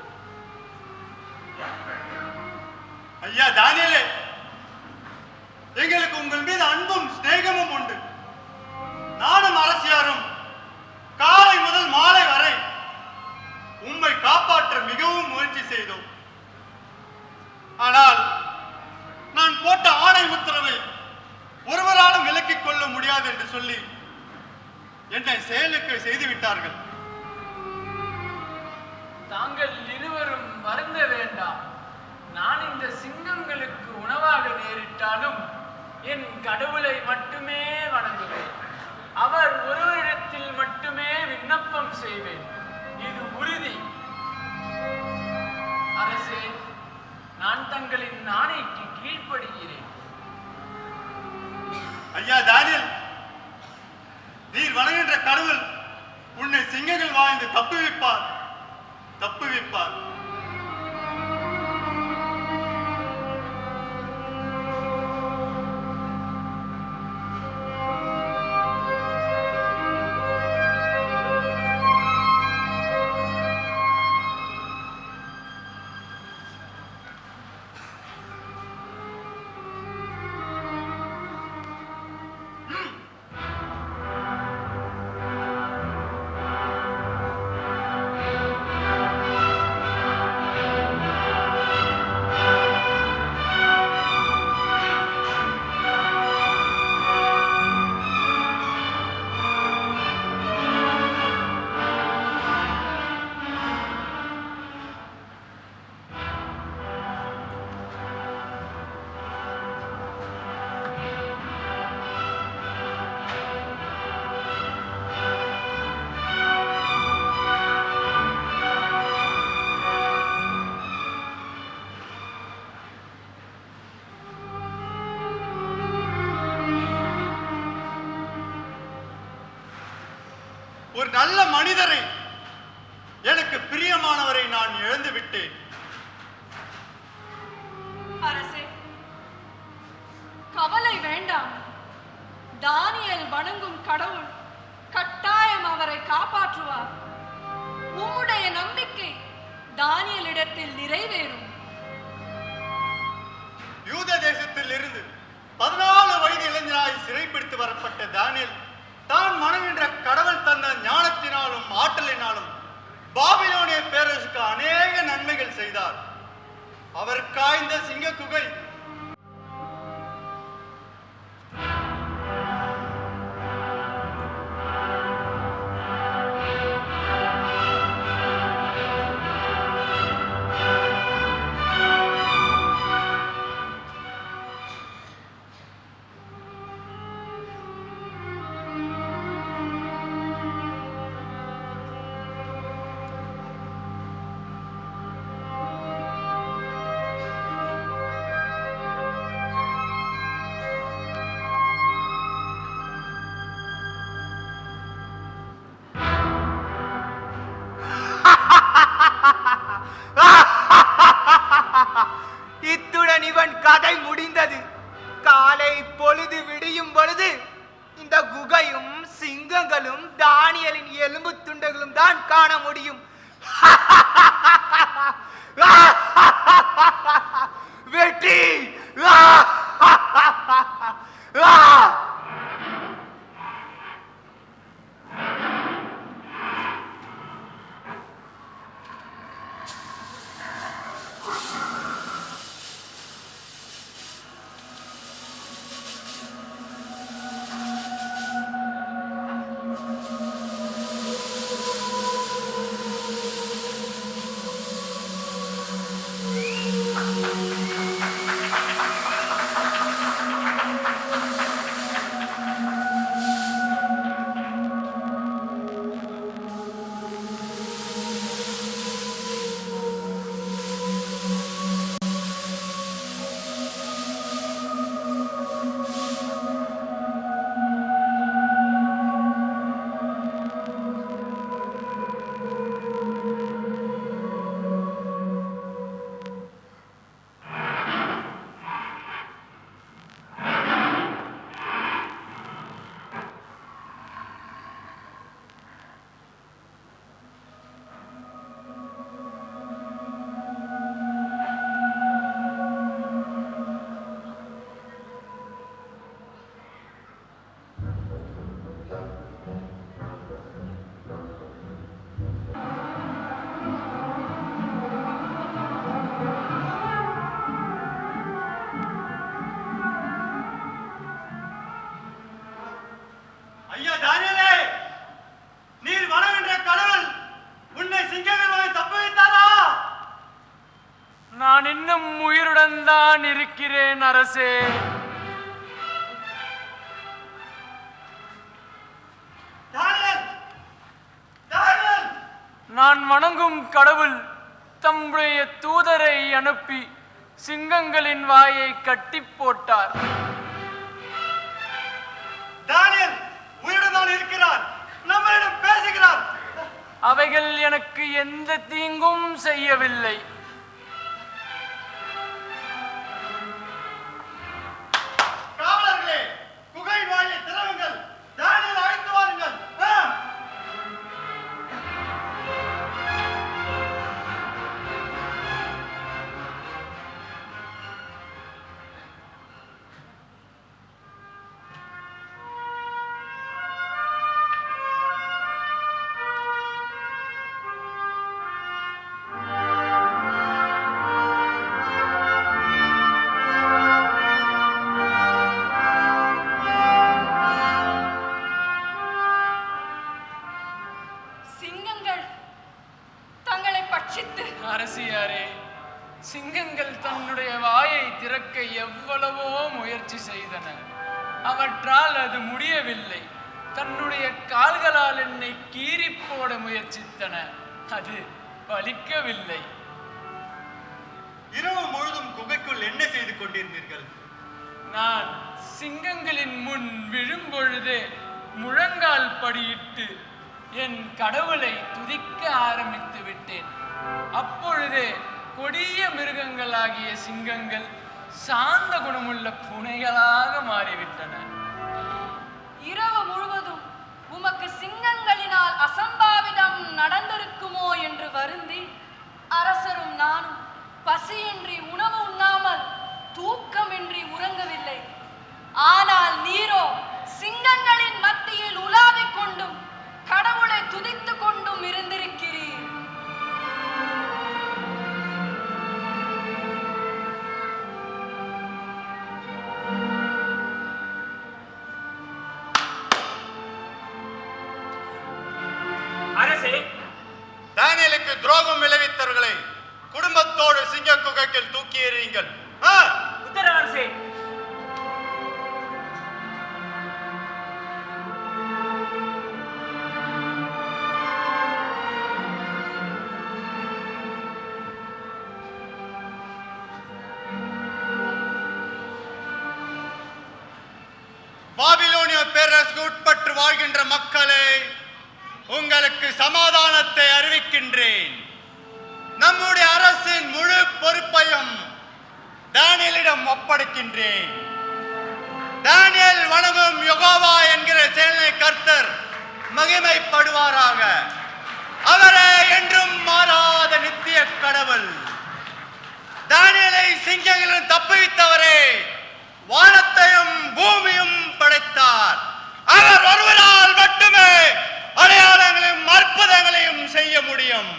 ஐயா தானியேலே, எங்களுக்கு உங்கள் மீது அன்பும் சிநேகமும் உண்டு. நானும் அரசியாரும் காலை முதல் மாலை வரை உம்மை காப்பாற்ற மிகவும் முயற்சி செய்தோம். ஆனால் நான் போட்ட ஆணை உத்தரவை ஒருவராலும் விலக்கிக் கொள்ள முடியாது என்று சொல்லி என்னை செயலுக்கு செய்துவிட்டார்கள். தாங்கள் இருவரும் வருந்த வேண்டாம். நான் இந்த சிங்கங்களுக்கு உணவாக நேரிட்டாலும் என் கடவுளை மட்டுமே வணங்குவேன். அவர் ஒருவரிடத்தில் மட்டுமே விண்ணப்பம் செய்வேன். இது உறுதி. அரசே, நான் தங்களின் ஆணைக்கு கீழ்ப்படுகிறேன். ஐயா தானியேல், நீர் வணங்குகின்ற கடவுள் உன்னை சிங்கங்கள் வாழ்ந்து தப்புவிப்பார். ஒரு நல்ல மனிதரை, எனக்கு பிரியமானவரை நான் இழந்து விட்டேன். அரசே, கவலை வேண்டாம். தானியேல் வணங்கும் கடவுள் கட்டாயம் அவரை காப்பாற்றுவார். உம்முடைய நம்பிக்கை தானியேலிடத்தில் நிறைவேறும். யூத தேசத்தில் இருந்து 14 வயது இளைஞராய் சிறைப்பிடித்து வரப்பட்ட தானியேல் தான் மனங்கின்ற கடவுள் தந்த ஞானத்தினாலும் ஆற்றலினாலும் பாபிலோனிய பேரரசுக்கு அநேக நன்மைகள் செய்தார். அவர் காய்ந்த சிங்க குகை இத்துடன் இவன் கதை முடிந்தது. காலை பொழுது விடியும் பொழுது இந்த குகையும் சிங்கங்களும் தானியேலின் எலும்பு துண்டுகளும் தான் காண முடியும். வெற்றி! ஐயா தானியேலே, நீர் வணங்குகின்ற கடவுள் உன்னை சிங்கங்கள் தப்ப வைத்தாரா? நான் இன்னும் உயிருடன் தான் இருக்கிறேன் அரசே. நான் வணங்கும் கடவுள் தம்முடைய தூதரை அனுப்பி சிங்கங்களின் வாயை கட்டி போட்டார். தானியேல் உயிருடன் இருக்கிறார், நம்மளிடம் பேசுகிறார். அவைகள் எனக்கு எந்த தீங்கும் செய்யவில்லை. காவலர்களே, குகை வாயை திறவுங்கள், தானியேல் அழைத்து வாருங்கள். அரசியாரே, சிங்கங்கள் தன்னுடைய வாயை திறக்க எவ்வளவோ முயற்சி செய்தன. அவற்றால் அது முடியவில்லை. தன்னுடைய கால்களால் என்னை கீறி போட முயற்சித்தன. அது பலிக்கவில்லை. இரவு முழுதும் குகைக்குள் என்ன செய்து கொண்டிருந்தீர்கள்? நான் சிங்கங்களின் முன் விழும்பொழுதே முழங்கால் படியிட்டு என் கடவுளை துதிக்க ஆரம்பித்து விட்டேன். அப்பொழுதே கொடிய மிருகங்களாகிய சிங்கங்கள் சாந்த குணமுள்ள பூனைகளாக மாறிவிட்டன. இரவு முழுவதும் உமக்கு சிங்கங்களினால் அசம்பாவிதம் நடந்திருக்குமோ என்று வருந்தி அரசரும் நானும் பசியின்றி உணவு உண்ணாமல் தூக்கமின்றி உறங்கவில்லை. ஆனால் நீரோ சிங்கங்களின் மத்தியில் உலாவிக் கொண்டும் கடவுளை துதித்துக் கொண்டும் இருந்திருக்கிறீர். அரசே, தானியேலுக்கு துரோகம் விளைவித்தவர்களை குடும்பத்தோடு சிங்க குகைக்குள் தூக்கி எறியுங்கள். உத்தரவு அரசே. பாபிலோனிய பேரரசுக்கு உட்பட்டு வாழ்கின்ற மக்களே, உங்களுக்கு சமாதானத்தை அறிவிக்கின்றேன். நம்முடைய அரசின் முழு பொறுப்பையும் தானியேலிடம் ஒப்படைக்கின்றேன். தானியேல் வணங்கும் யெகோவா என்கிற சேனை கர்த்தர் மகிமைப்படுவாராக. அவரே என்றும் மாறாத நித்திய கடவுள். சிங்கங்களிலும் தப்புவித்தவரே வானத்தையும் பூமியும் படைத்தார். அவர் ஒருவரால் மட்டுமே அடையாளங்களையும் அற்புதங்களையும் செய்ய முடியும்.